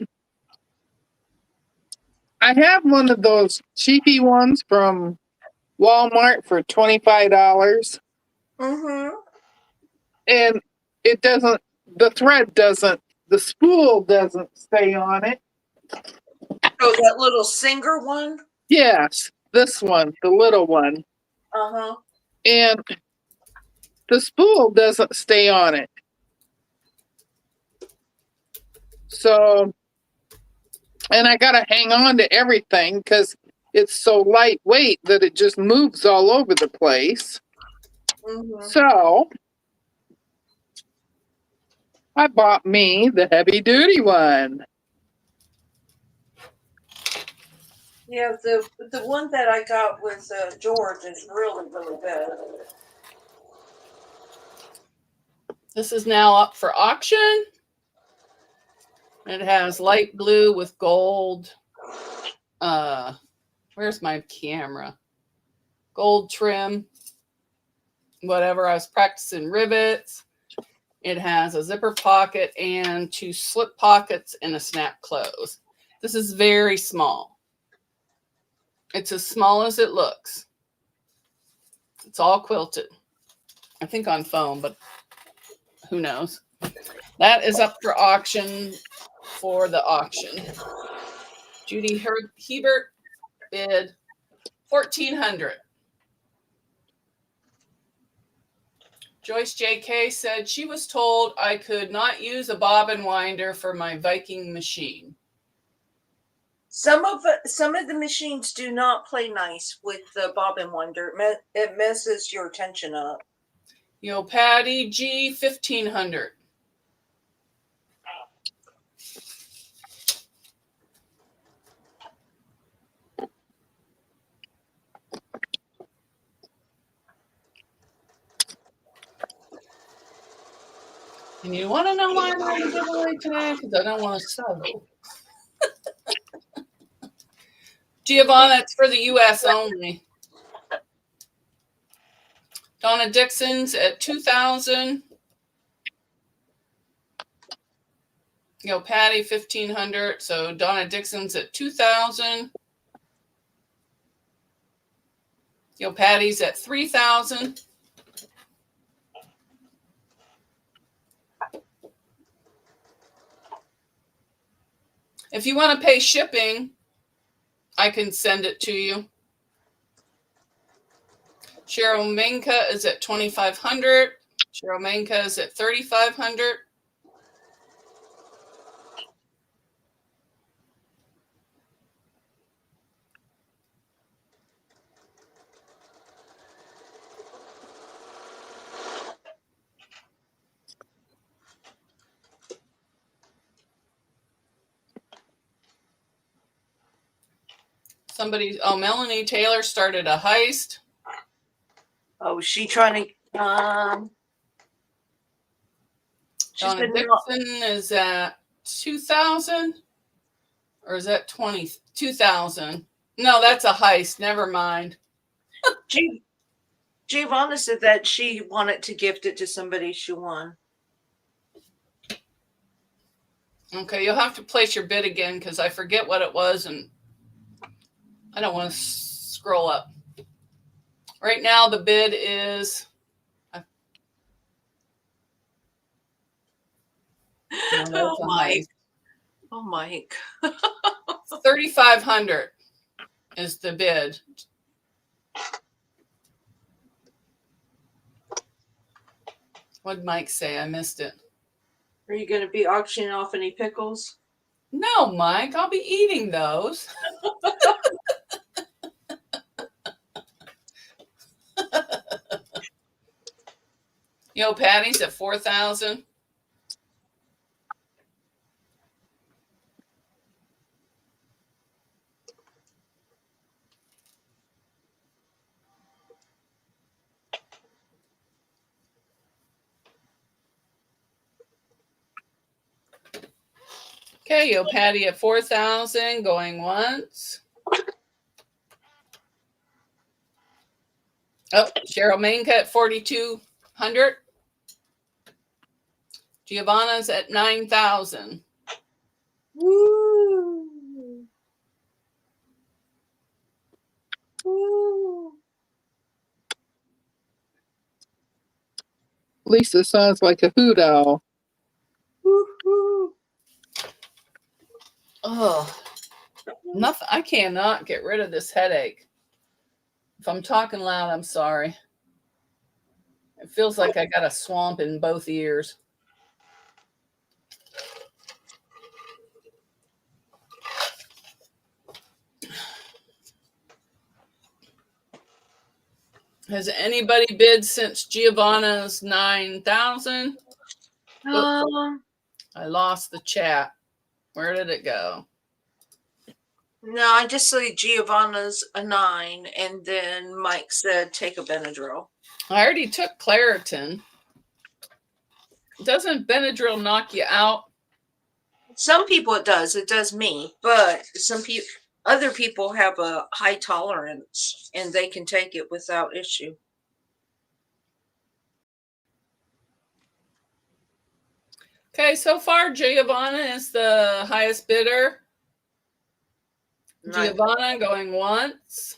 I have one of those cheapy ones from Walmart for $25. Mm-hmm. And it doesn't, the thread doesn't, the spool doesn't stay on it. Oh, that little Singer one? Yes, this one, the little one. Uh-huh. And the spool doesn't stay on it. So, and I got to hang on to everything because it's so lightweight that it just moves all over the place. Mm-hmm. So, I bought me the heavy duty one. Yeah, the one that I got with George is really, really good. This is now up for auction. It has light blue with gold. Where's my camera? Gold trim. Whatever. I was practicing rivets. It has a zipper pocket and 2 slip pockets and a snap close. This is very small. It's as small as it looks. It's all quilted. I think on foam, but who knows? That is up for auction for the auction. Judy Hebert bid $1,400. Joyce JK said she was told I could not use a bobbin winder for my Viking machine. Some of the machines do not play nice with the bobbin winder. It messes your tension up. Yo, Patty G 1,500. And you want to know why I'm going to give away today? Because I don't want to sell. Giovanna, it's for the U.S. only. Donna Dixon's at 2,000. Yo, Patty 1,500. So Donna Dixon's at 2,000. Yo, Patty's at 3,000. If you want to pay shipping, I can send it to you. Cheryl Minka is at 2,500. Cheryl Minka is at 3,500. Melanie Taylor started a heist. Oh, is she trying to Donna Dixon is at 2,000, or is that 2,000? No, that's a heist. Never mind. Giovanna said that she wanted to gift it to somebody she won. Okay, you'll have to place your bid again because I forget what it was and I don't want to scroll up. Right now, the bid is... Oh, Mike. Oh, Mike. 3,500 is the bid. What did Mike say? I missed it. Are you going to be auctioning off any pickles? No, Mike. I'll be eating those. Yo, Patty's at 4,000. Okay, Yo, Patty at 4,000, going once. Oh, Cheryl Mainka at 4,200. Giovanna's at 9,000. Woo! Woo! Lisa sounds like a hoot owl. Woo-hoo. Oh, nothing. I cannot get rid of this headache. If I'm talking loud, I'm sorry. It feels like I got a swamp in both ears. Has anybody bid since Giovanna's 9,000? I lost the chat. Where did it go? No, I just see Giovanna's a 9, and then Mike said take a Benadryl. I already took Claritin. Doesn't Benadryl knock you out? Some people it does me, but other people have a high tolerance and they can take it without issue. Okay, so far Giovanna is the highest bidder. Nice. Giovanna going once.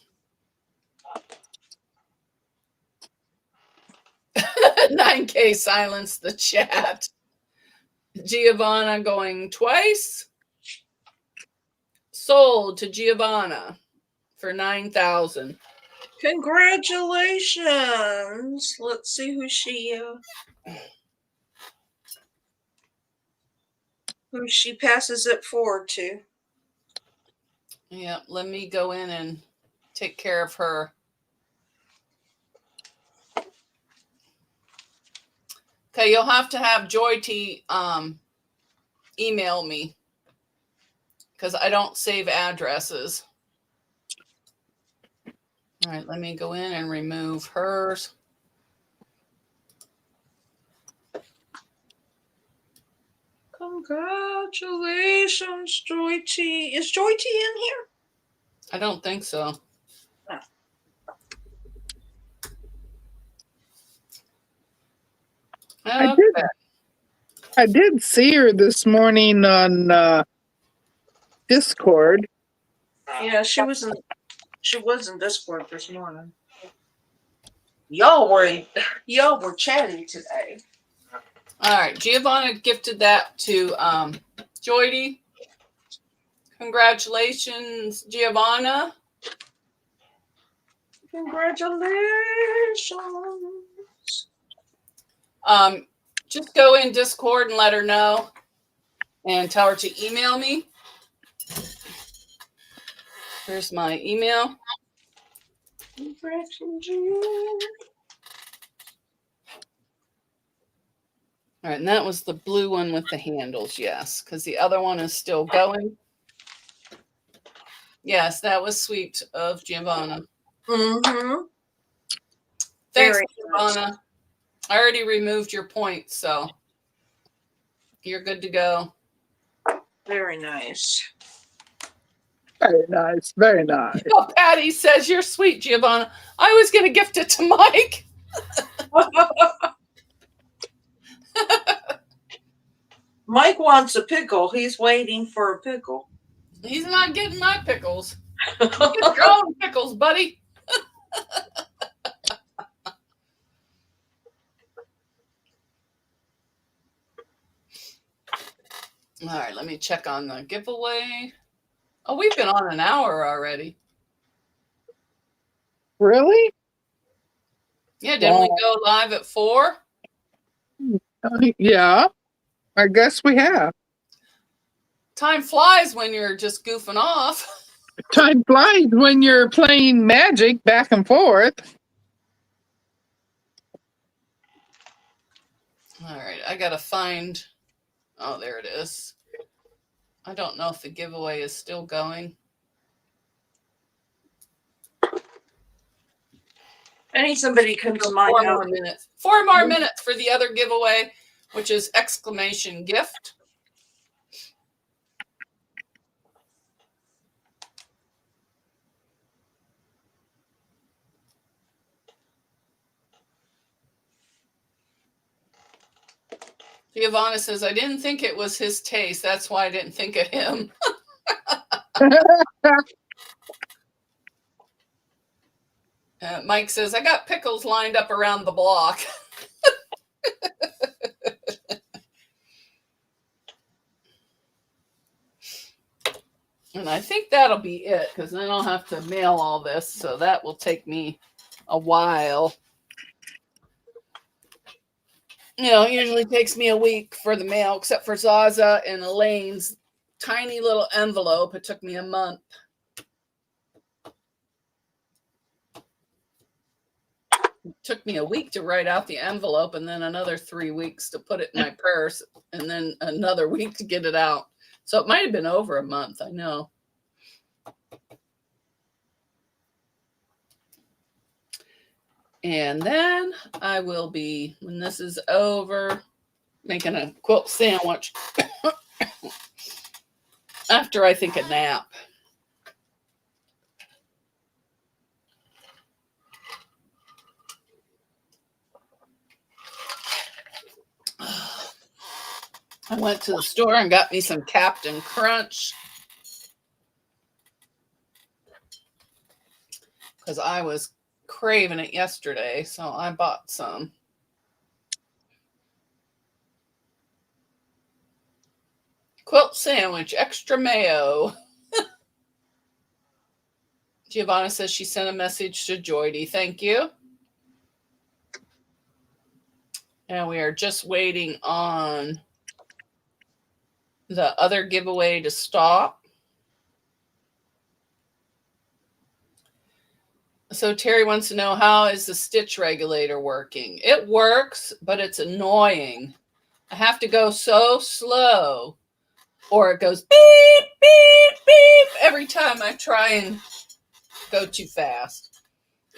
9K silence the chat. Giovanna going twice. Sold to Giovanna for 9,000. Congratulations. Let's see who she passes it forward to. Yeah, let me go in and take care of her. Okay, you'll have to have Joy T email me because I don't save addresses. All right, let me go in and remove hers. Congratulations, Joy T. Is Joy T in here? I don't think so. No. Okay. I did see her this morning on Discord. Yeah, she was in Discord this morning. Y'all were chatting today. All right, Giovanna gifted that to Joy. Congratulations, Giovanna. Congratulations. Just go in Discord and let her know and tell her to email me. Here's my email. All right, and that was the blue one with the handles, yes, because the other one is still going. Yes, that was sweet of Giovanna. Mm-hmm. Thanks, Very Giovanna. nice. I already removed your points, so you're good to go. Very nice. Very nice. Very nice. Oh, Patty says you're sweet, Giovanna. I was going to gift it to Mike. Mike wants a pickle. He's waiting for a pickle. He's not getting my pickles. Get your own pickles, buddy. All right, let me check on the giveaway. Oh, we've been on an hour already. Really? Yeah, didn't we go live at 4? Yeah, I guess we have. Time flies when you're just goofing off. Time flies when you're playing Magic back and forth. All right, I got to find... Oh, there it is. I don't know if the giveaway is still going. I need somebody to come to my 4 house. more minutes. 4 more minutes for the other giveaway, which is exclamation gift. Giovanna says, I didn't think it was his taste. That's why I didn't think of him. Mike says, I got pickles lined up around the block. And I think that'll be it, because then I'll have to mail all this. So that will take me a while. You know, it usually takes me a week for the mail, except for Zaza and Elaine's tiny little envelope. It took me a month. It took me a week to write out the envelope and then another 3 weeks to put it in my purse and then another week to get it out. So it might have been over a month, I know. And then I will be, when this is over, making a quilt sandwich. after I think a nap. I went to the store and got me some Captain Crunch because I was craving it yesterday, so I bought some. Quilt sandwich, extra mayo. Giovanna says she sent a message to Joydy. Thank you. And we are just waiting on the other giveaway to stop. So Terry wants to know, how is the stitch regulator working? It works, but it's annoying. I have to go so slow, or it goes beep, beep, beep every time I try and go too fast.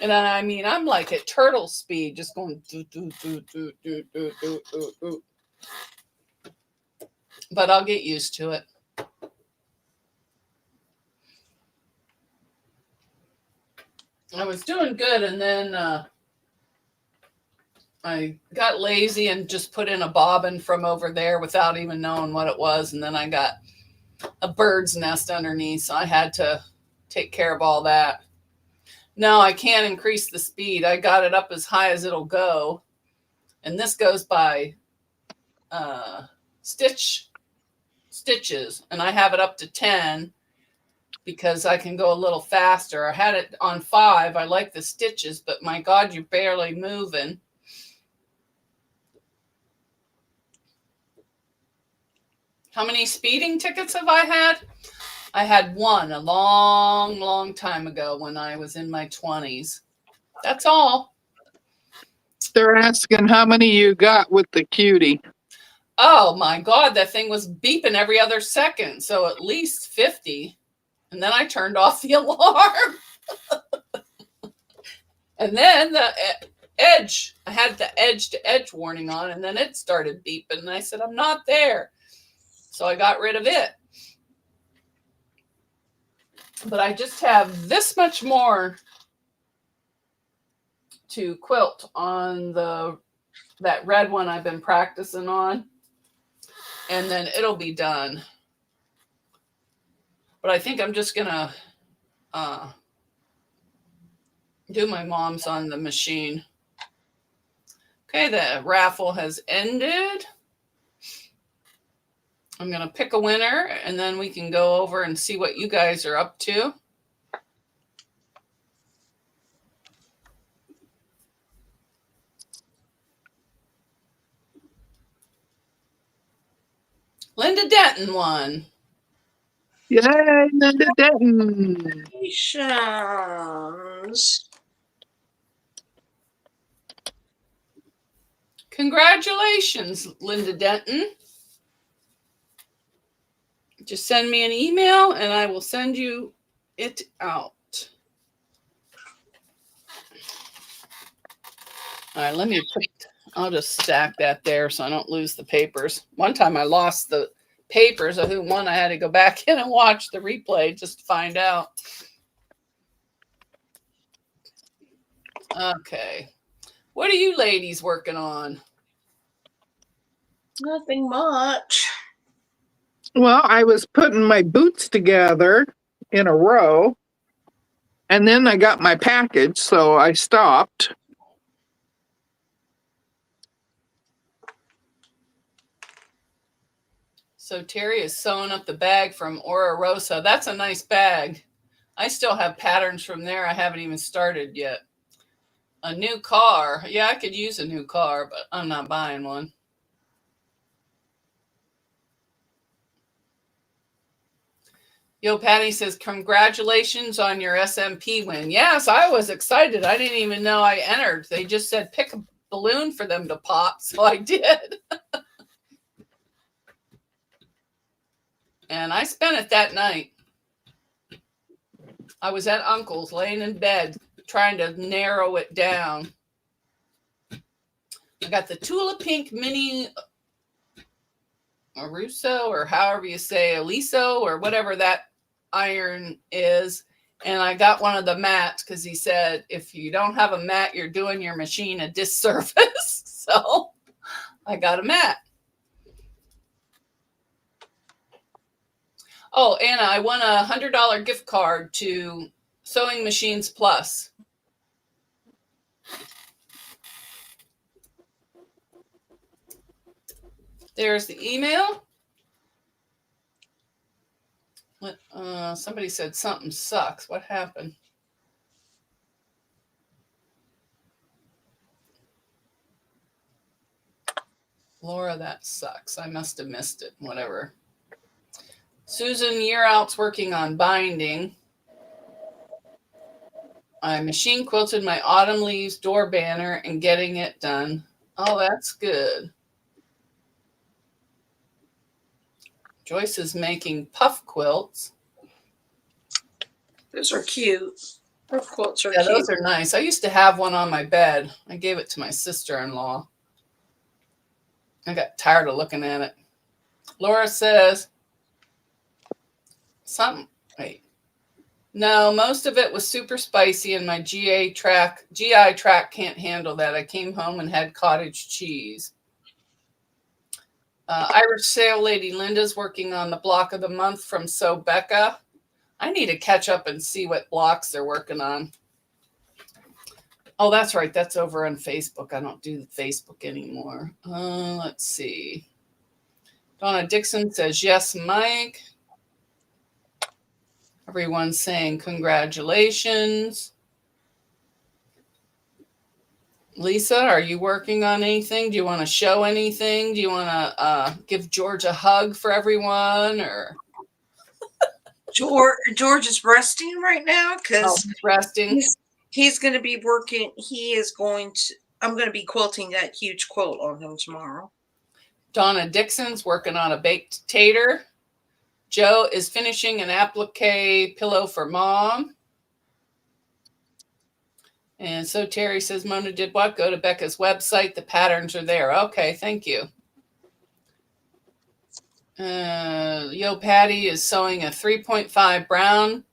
And I mean, I'm like at turtle speed, just going do, do, do, do, do, do, do, do, do. But I'll get used to it. I was doing good, and then I got lazy and just put in a bobbin from over there without even knowing what it was, and then I got a bird's nest underneath, so I had to take care of all that. No, I can't increase the speed. I got it up as high as it'll go, and this goes by stitches, and I have it up to 10 because I can go a little faster. I had it on 5. I like the stitches, but my God, you're barely moving. How many speeding tickets have I had? I had one a long, long time ago when I was in my 20s. That's all. They're asking how many you got with the cutie. Oh my God, that thing was beeping every other second. So at least 50. And then I turned off the alarm. And then the edge, I had the edge to edge warning on, and then it started beeping. And I said, I'm not there. So I got rid of it. But I just have this much more to quilt on that red one I've been practicing on. And then it'll be done. But I think I'm just going to do my mom's on the machine. Okay, the raffle has ended. I'm going to pick a winner, and then we can go over and see what you guys are up to. Linda Denton won. Yay, Linda Denton. Congratulations. Congratulations, Linda Denton. Just send me an email and I will send you it out. All right, I'll just stack that there so I don't lose the papers. One time I lost the papers of who won. I had to go back in and watch the replay just to find out. Okay. What are you ladies working on? Nothing much. Well, I was putting my boots together in a row, and then I got my package, so I stopped. So Terry is sewing up the bag from Ora Rosa. That's a nice bag. I still have patterns from there. I haven't even started yet. A new car. Yeah, I could use a new car, but I'm not buying one. Yo, Patty says, congratulations on your SMP win. Yes, I was excited. I didn't even know I entered. They just said pick a balloon for them to pop, so I did. And I spent it that night. I was at Uncle's laying in bed trying to narrow it down. I got the Tula Pink mini Russo, or however you say, Aliso, or whatever that iron is. And I got one of the mats because he said, if you don't have a mat, you're doing your machine a disservice. So I got a mat. Oh, Anna, I won a $100 gift card to Sewing Machines Plus. There's the email. Somebody said something sucks. What happened? Laura, that sucks. I must have missed it. Whatever. Susan, you're out's working on binding. I machine quilted my autumn leaves door banner and getting it done. Oh, that's good. Joyce is making puff quilts. Those are cute. Puff quilts are Yeah, cute. those are nice. I used to have one on my bed. I gave it to my sister-in-law. I got tired of looking at it. Laura says something. Wait. No, most of it was super spicy, and my GI tract can't handle that. I came home and had cottage cheese. Irish Sale Lady Linda's working on the block of the month from So Becca. I need to catch up and see what blocks they're working on. Oh, that's right. That's over on Facebook. I don't do Facebook anymore. Let's see. Donna Dixon says, yes, Mike. Everyone's saying congratulations. Lisa, are you working on anything? Do you want to show anything? Do you want to give George a hug for everyone? Or George is resting right now because he's resting. He's going to be working. I'm going to be quilting that huge quilt on him tomorrow. Donna Dixon's working on a baked tater. Joe is finishing an applique pillow for Mom. And so Terry says, Mona did what? Go to Becca's website. The patterns are there. Okay, thank you. Yo Patty is sewing a 3.5 brown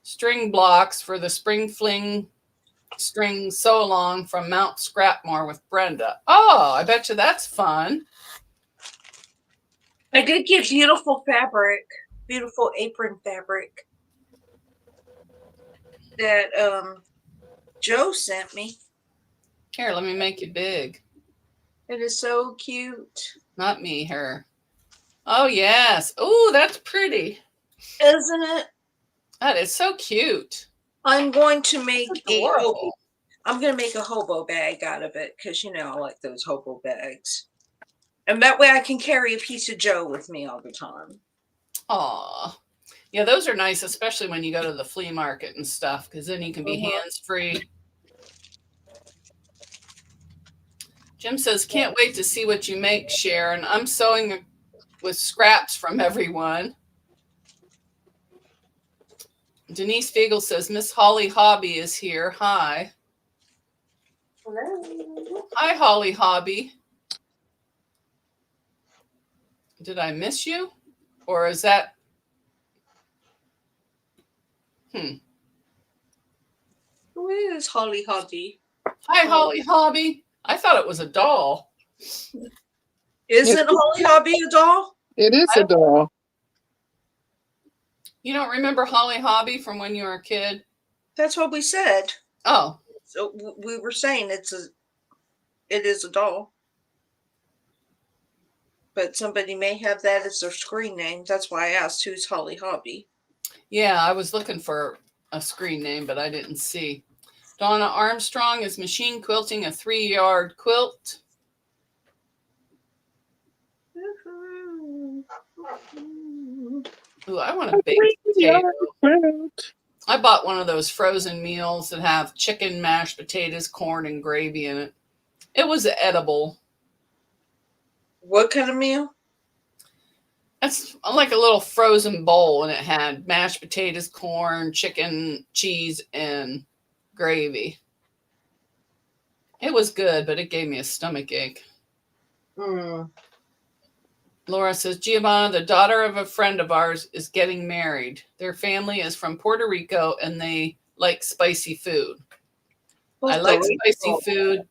string blocks for the Spring Fling string sew along from Mount Scrapmore with Brenda. Oh, I bet you that's fun. I did get beautiful fabric, beautiful apron fabric that Joe sent me. Here, let me make you big. It is so cute. Not me, her. Oh, yes. Oh, that's pretty. Isn't it? That is so cute. I'm going to make I'm going to make a hobo bag out of it because, I like those hobo bags. And that way I can carry a piece of Joe with me all the time. Aw. Yeah, those are nice, especially when you go to the flea market and stuff, because then you can be hands-free. Jim says, can't wait to see what you make, Sharon. I'm sewing with scraps from everyone. Denise Fiegel says, Miss Holly Hobby is here. Hi. Hello. Hi, Holly Hobby. Did I miss you? Or is that... Who is Holly Hobby? Hi, Holly Hobby. I thought it was a doll. Isn't Holly Hobby a doll? It is a doll. You don't remember Holly Hobby from when you were a kid? That's what we said. Oh. So we were saying it is a doll. But somebody may have that as their screen name. That's why I asked who's Holly Hobby. Yeah, I was looking for a screen name, but I didn't see. Donna Armstrong is machine quilting a 3-yard quilt. Ooh, I want a baked potato. I bought one of those frozen meals that have chicken, mashed potatoes, corn, and gravy in it. It was edible. What kind of meal? It's like a little frozen bowl, and it had mashed potatoes, corn, chicken, cheese, and gravy. It was good, but it gave me a stomach ache. Laura says, Giovanna, the daughter of a friend of ours, is getting married. Their family is from Puerto Rico and they like spicy food. I like spicy food,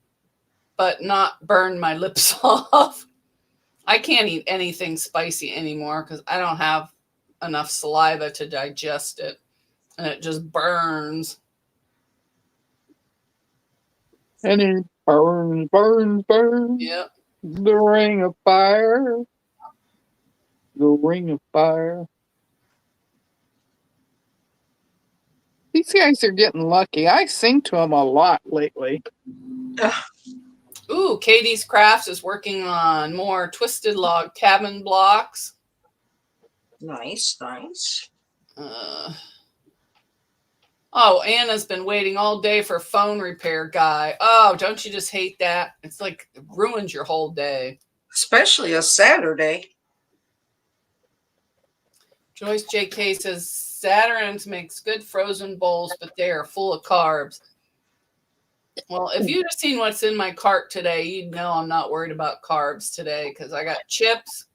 but not burn my lips off. I can't eat anything spicy anymore because I don't have enough saliva to digest it. And it just burns. And it burns, burns, burns. Yep. The ring of fire. The ring of fire. These guys are getting lucky. I sing to them a lot lately. Ooh, Katie's Crafts is working on more twisted log cabin blocks. Nice, nice. Oh, Anna's been waiting all day for phone repair guy. Oh, don't you just hate that? It's like it ruins your whole day. Especially a Saturday. Joyce JK says Saturn's makes good frozen bowls, but they are full of carbs. Well, if you'd have seen what's in my cart today, you'd know I'm not worried about carbs today because I got chips,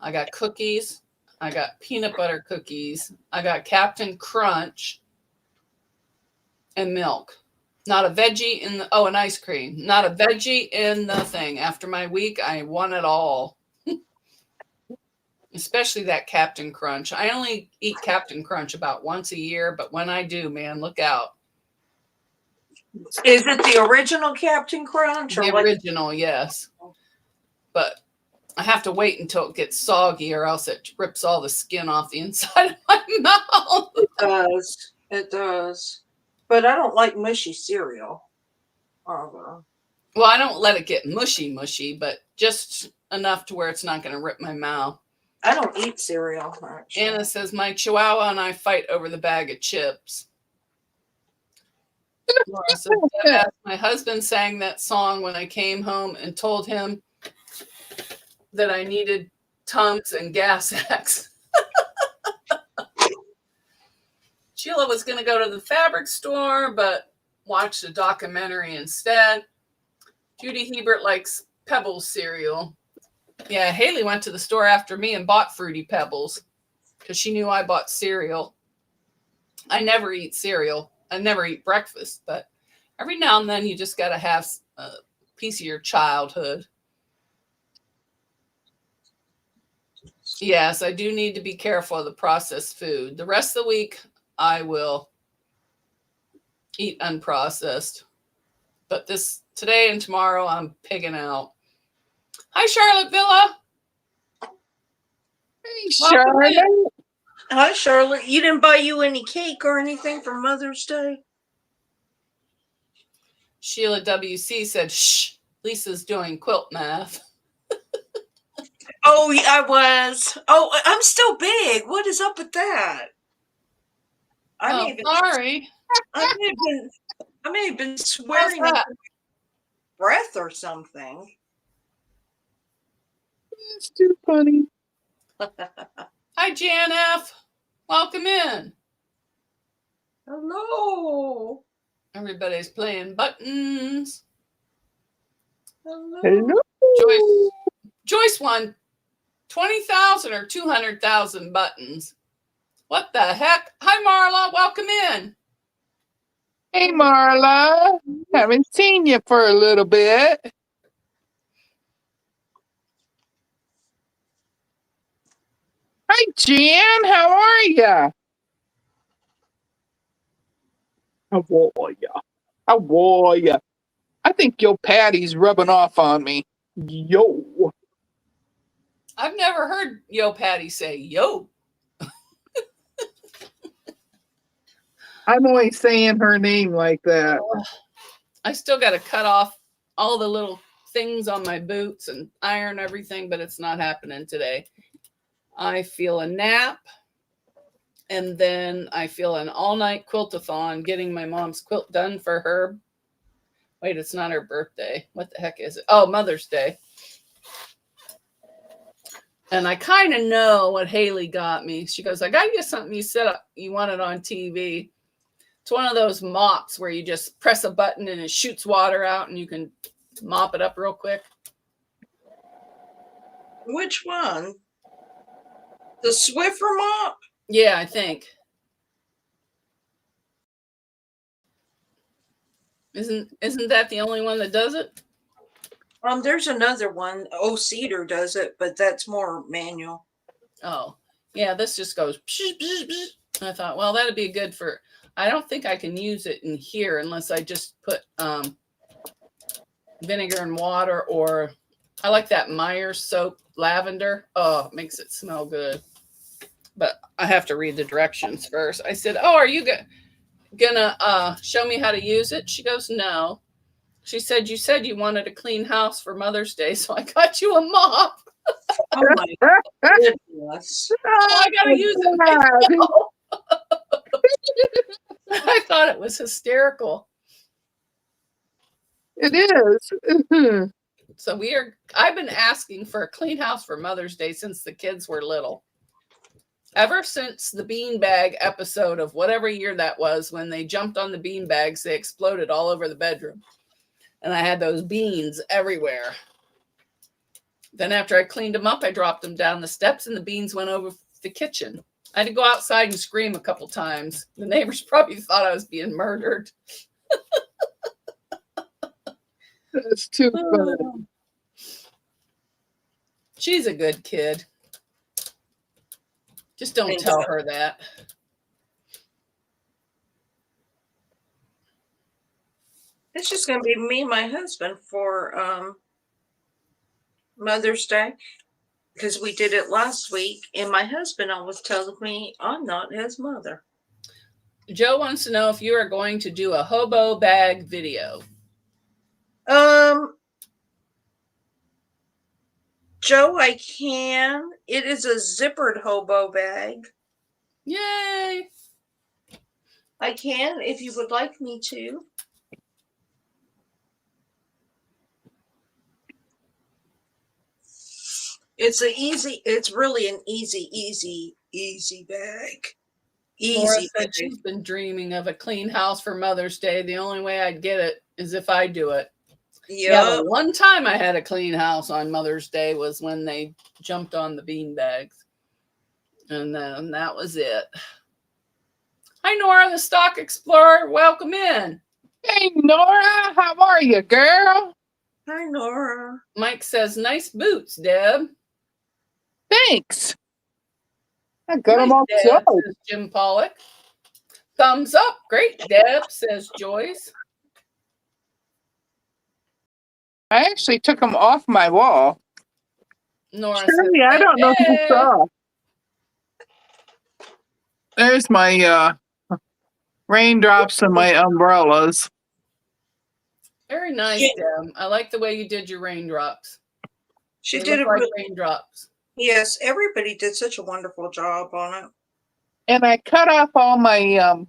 I got cookies, I got peanut butter cookies, I got Captain Crunch, and milk. Not a veggie in the, oh, and ice cream. Not a veggie in the thing. After my week, I want it all. Especially that Captain Crunch. I only eat Captain Crunch about once a year, but when I do, man, look out. Is it the original Captain Crunch? The original, yes. But I have to wait until it gets soggy or else it rips all the skin off the inside of my mouth. It does. It does. But I don't like mushy cereal. Well, I don't let it get mushy, but just enough to where it's not going to rip my mouth. I don't eat cereal much. Anna says, my chihuahua and I fight over the bag of chips. Laura says, my husband sang that song when I came home and told him that I needed Tums and Gas X. Sheila was going to go to the fabric store, but watched a documentary instead. Judy Hebert likes Pebbles cereal. Yeah, Haley went to the store after me and bought Fruity Pebbles because she knew I bought cereal. I never eat cereal. I never eat breakfast, but every now and then you just got to have a piece of your childhood. Yes, I do need to be careful of the processed food. The rest of the week, I will eat unprocessed. But today and tomorrow, I'm pigging out. Hi, Charlotte Villa. Hey, Charlotte. Hi, Charlotte. You didn't buy you any cake or anything for Mother's Day? Sheila WC said, shh, Lisa's doing quilt math. Oh, yeah, I was. Oh, I'm still big. What is up with that? Sorry. I may have been swearing under my breath or something. It's too funny. Hi, Jan F. Welcome in. Hello. Everybody's playing buttons. Hello. Joyce won 20,000 or 200,000 buttons. What the heck? Hi, Marla. Welcome in. Hey, Marla. Haven't seen you for a little bit. Hi, Jan. How are ya? How are ya? How are ya? I think your Patty's rubbing off on me. Yo. I've never heard Yo Patty say yo. I'm always saying her name like that. I still got to cut off all the little things on my boots and iron everything, but it's not happening today. I feel a nap, and then I feel an all-night quilt-a-thon getting my mom's quilt done for her. Wait, it's not her birthday. What the heck is it? Oh, Mother's Day. And I kind of know what Haley got me. She goes, I got you something you said you wanted on TV. It's one of those mops where you just press a button and it shoots water out and you can mop it up real quick. Which one? The Swiffer mop? Yeah, I think. Isn't that the only one that does it? There's another one. Oh, Cedar does it, but that's more manual. Oh, yeah, this just goes. Psh, psh, psh. I thought, well, that'd be good for. I don't think I can use it in here unless I just put vinegar and water, or I like that Myers soap lavender. Oh, it makes it smell good. But I have to read the directions first. I said, "Oh, are you gonna show me how to use it?" She goes, "No." She said, "You said you wanted a clean house for Mother's Day, so I got you a mop." Oh my goodness. Oh, I gotta use it myself. I thought it was hysterical. It is. So I've been asking for a clean house for Mother's Day since the kids were little. Ever since the beanbag episode of whatever year that was, when they jumped on the beanbags, they exploded all over the bedroom. And I had those beans everywhere. Then after I cleaned them up, I dropped them down the steps and the beans went over the kitchen. I had to go outside and scream a couple times. The neighbors probably thought I was being murdered. That's too funny. She's a good kid. Just don't tell her that. It's just going to be me and my husband for Mother's Day, because we did it last week, and my husband always tells me I'm not his mother. Joe wants to know if you are going to do a hobo bag video. Joe, I can. It is a zippered hobo bag. Yay! I can, if you would like me to. It's really an easy bag. Laura said she's been dreaming of a clean house for Mother's Day. The only way I'd get it is if I do it. Yep. Yeah, the one time I had a clean house on Mother's Day was when they jumped on the bean bags. And then that was it. Hi, Nora, the Stock Explorer. Welcome in. Hey, Nora, how are you, girl? Hi, Nora. Mike says, nice boots, Deb. Thanks. I got them Nice, all Deb, sorted. says Jim Pollock. Thumbs up. Great, Deb, says Joyce. I actually took them off my wall. Nora Shirley, says, I don't know if you saw. There's my raindrops and my umbrellas. Very nice, Deb. I like the way you did your raindrops. She They did look it like raindrops. Yes, everybody did such a wonderful job on it. And I cut off all my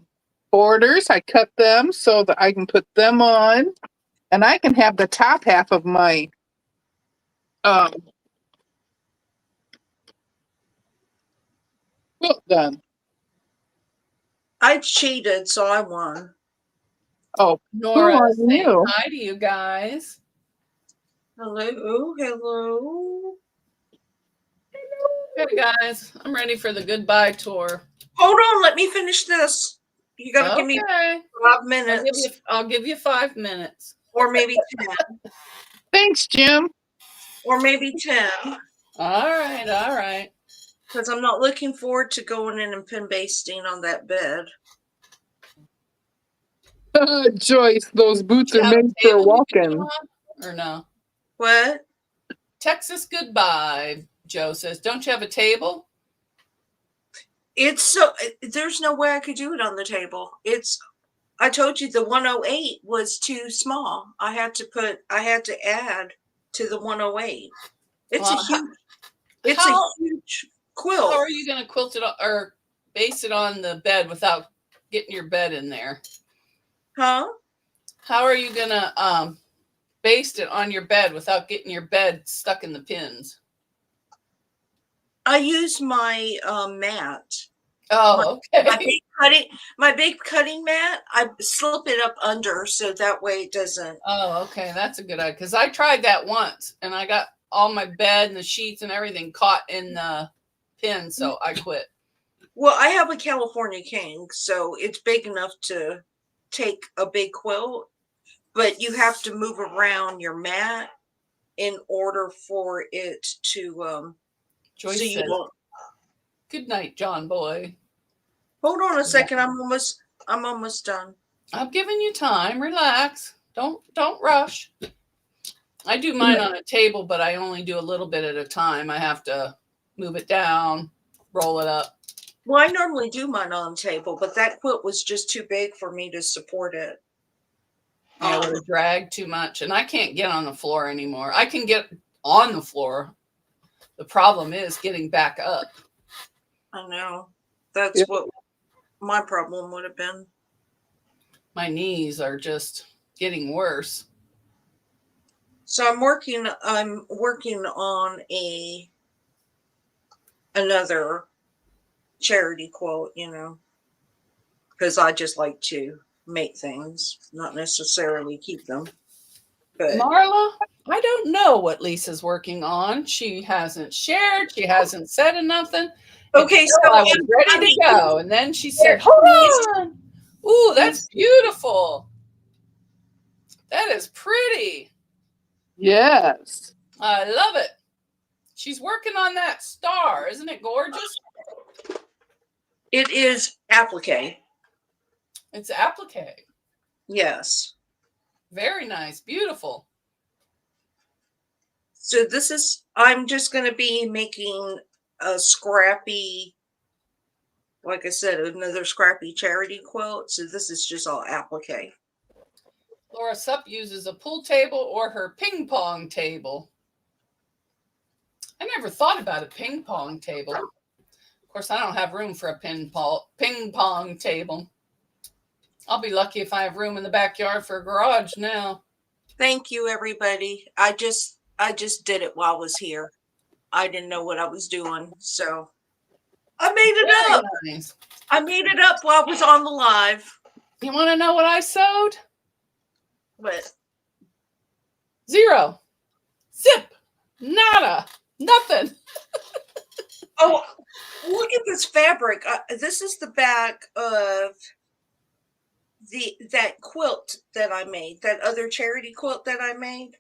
borders. I cut them so that I can put them on. And I can have the top half of my quilt done. I cheated, so I won. Oh, Nora saying you? hi to you guys. Hello. Hey guys, I'm ready for the goodbye tour. Hold on, let me finish this. You gotta give me 5 minutes. I'll give you 5 minutes. Or maybe 10. Thanks, Jim. Or maybe 10. All right. Because I'm not looking forward to going in and pin basting on that bed. Joyce, those boots are made for walking. Or no? What? Texas goodbye, Joe says. Don't you have a table? There's no way I could do it on the table. I told you the 108 was too small. I had to add to the 108. It's a huge quilt. How are you going to quilt it or base it on the bed without getting your bed in there? Huh? How are you going to baste it on your bed without getting your bed stuck in the pins? I use my mat. Oh, okay. My big cutting mat, I slip it up under so that way it doesn't. Oh, okay. That's a good idea. Because I tried that once and I got all my bed and the sheets and everything caught in the pin, so I quit. Well, I have a California king, so it's big enough to take a big quilt, but you have to move around your mat in order for it to Joyce so you says, don't. "Good night, John boy." Hold on a second. I'm almost done. I'm giving you time. Relax. Don't rush. I do mine on a table, but I only do a little bit at a time. I have to move it down, roll it up. Well, I normally do mine on the table, but that quilt was just too big for me to support it. I would have dragged too much, and I can't get on the floor anymore. I can get on the floor. The problem is getting back up. I know. That's what my problem would have been. My knees are just getting worse. So I'm working on another charity quilt, because I just like to make things, not necessarily keep them. But Marla, I don't know what Lisa's working on. She hasn't shared. She hasn't said nothing. okay, so I was ready to go, and then she said, "Hold on! Ooh, that's beautiful. That is pretty. Yes. I love it. She's working on that star. Isn't it gorgeous?" It is applique. It's applique. Yes. Very nice. Beautiful. So I'm just going to be making a scrappy, like I said, another scrappy charity quilt. So this is just all applique. Laura Supp uses a pool table or her ping pong table. I never thought about a ping pong table. Of course, I don't have room for a ping pong table. I'll be lucky if I have room in the backyard for a garage now. Thank you, everybody. I just did it while I was here. I didn't know what I was doing, so I made it up. Nice. I made it up while I was on the live. You want to know what I sewed? What? 0. Zip. Nada. Nothing. Oh, look at this fabric. This is the back of that quilt that I made, that other charity quilt that I made,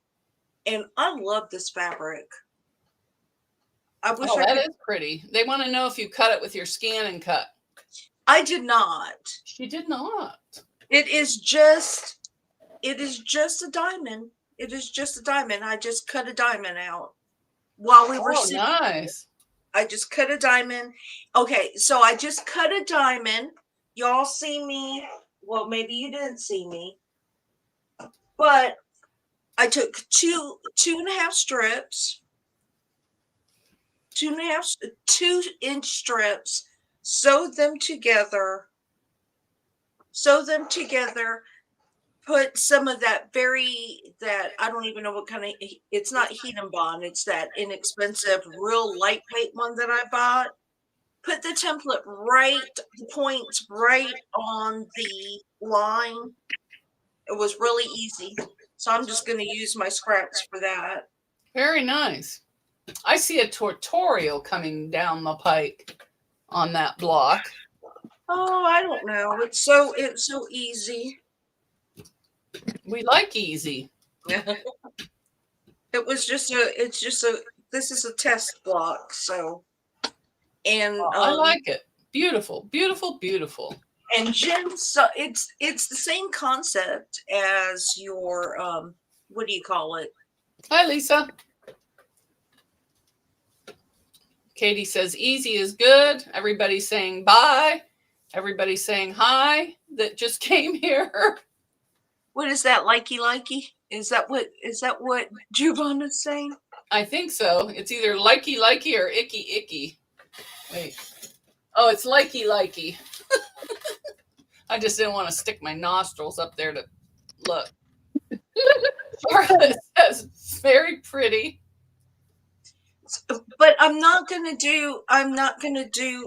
and I love this fabric. I wish that is pretty. They want to know if you cut it with your scan and cut. I did not. She did not. It is just a diamond. It is just a diamond. I just cut a diamond out while we were sitting. Nice. I just cut a diamond. Okay, so I just cut a diamond. Y'all see me? Well, maybe you didn't see me, but I took two and a half strips, 2.5 strips, sewed them together, put some of that I don't even know what kind of, it's not heat and bond, it's that inexpensive, real lightweight one that I bought. Put the template the points right on the line. It was really easy. So I'm just going to use my scraps for that. Very nice. I see a tutorial coming down the pike on that block. Oh, I don't know. It's so easy. We like easy. This is a test block. So, and I like it. Beautiful, beautiful, beautiful. And Jen, so it's the same concept as your what do you call it? Hi, Lisa. Katie says easy is good. Everybody's saying bye. Everybody's saying hi that just came here. What is that? Likey? Is that what Giovanna's saying? I think so. It's either likey or icky. Wait. Oh, it's likey. I just didn't want to stick my nostrils up there to look. Charlotte says very pretty. But I'm not gonna do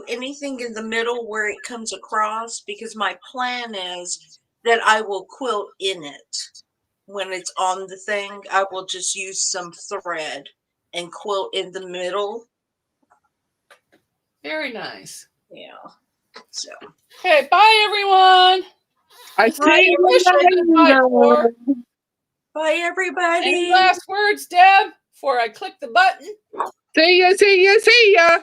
anything in the middle where it comes across, because my plan is that I will quilt in it. When it's on the thing, I will just use some thread and quilt in the middle. Very nice. Yeah. So Okay, bye everyone. I This is see official goodbye for. bye everybody. Any last words, Deb, before I click the button? See ya, see ya, see ya.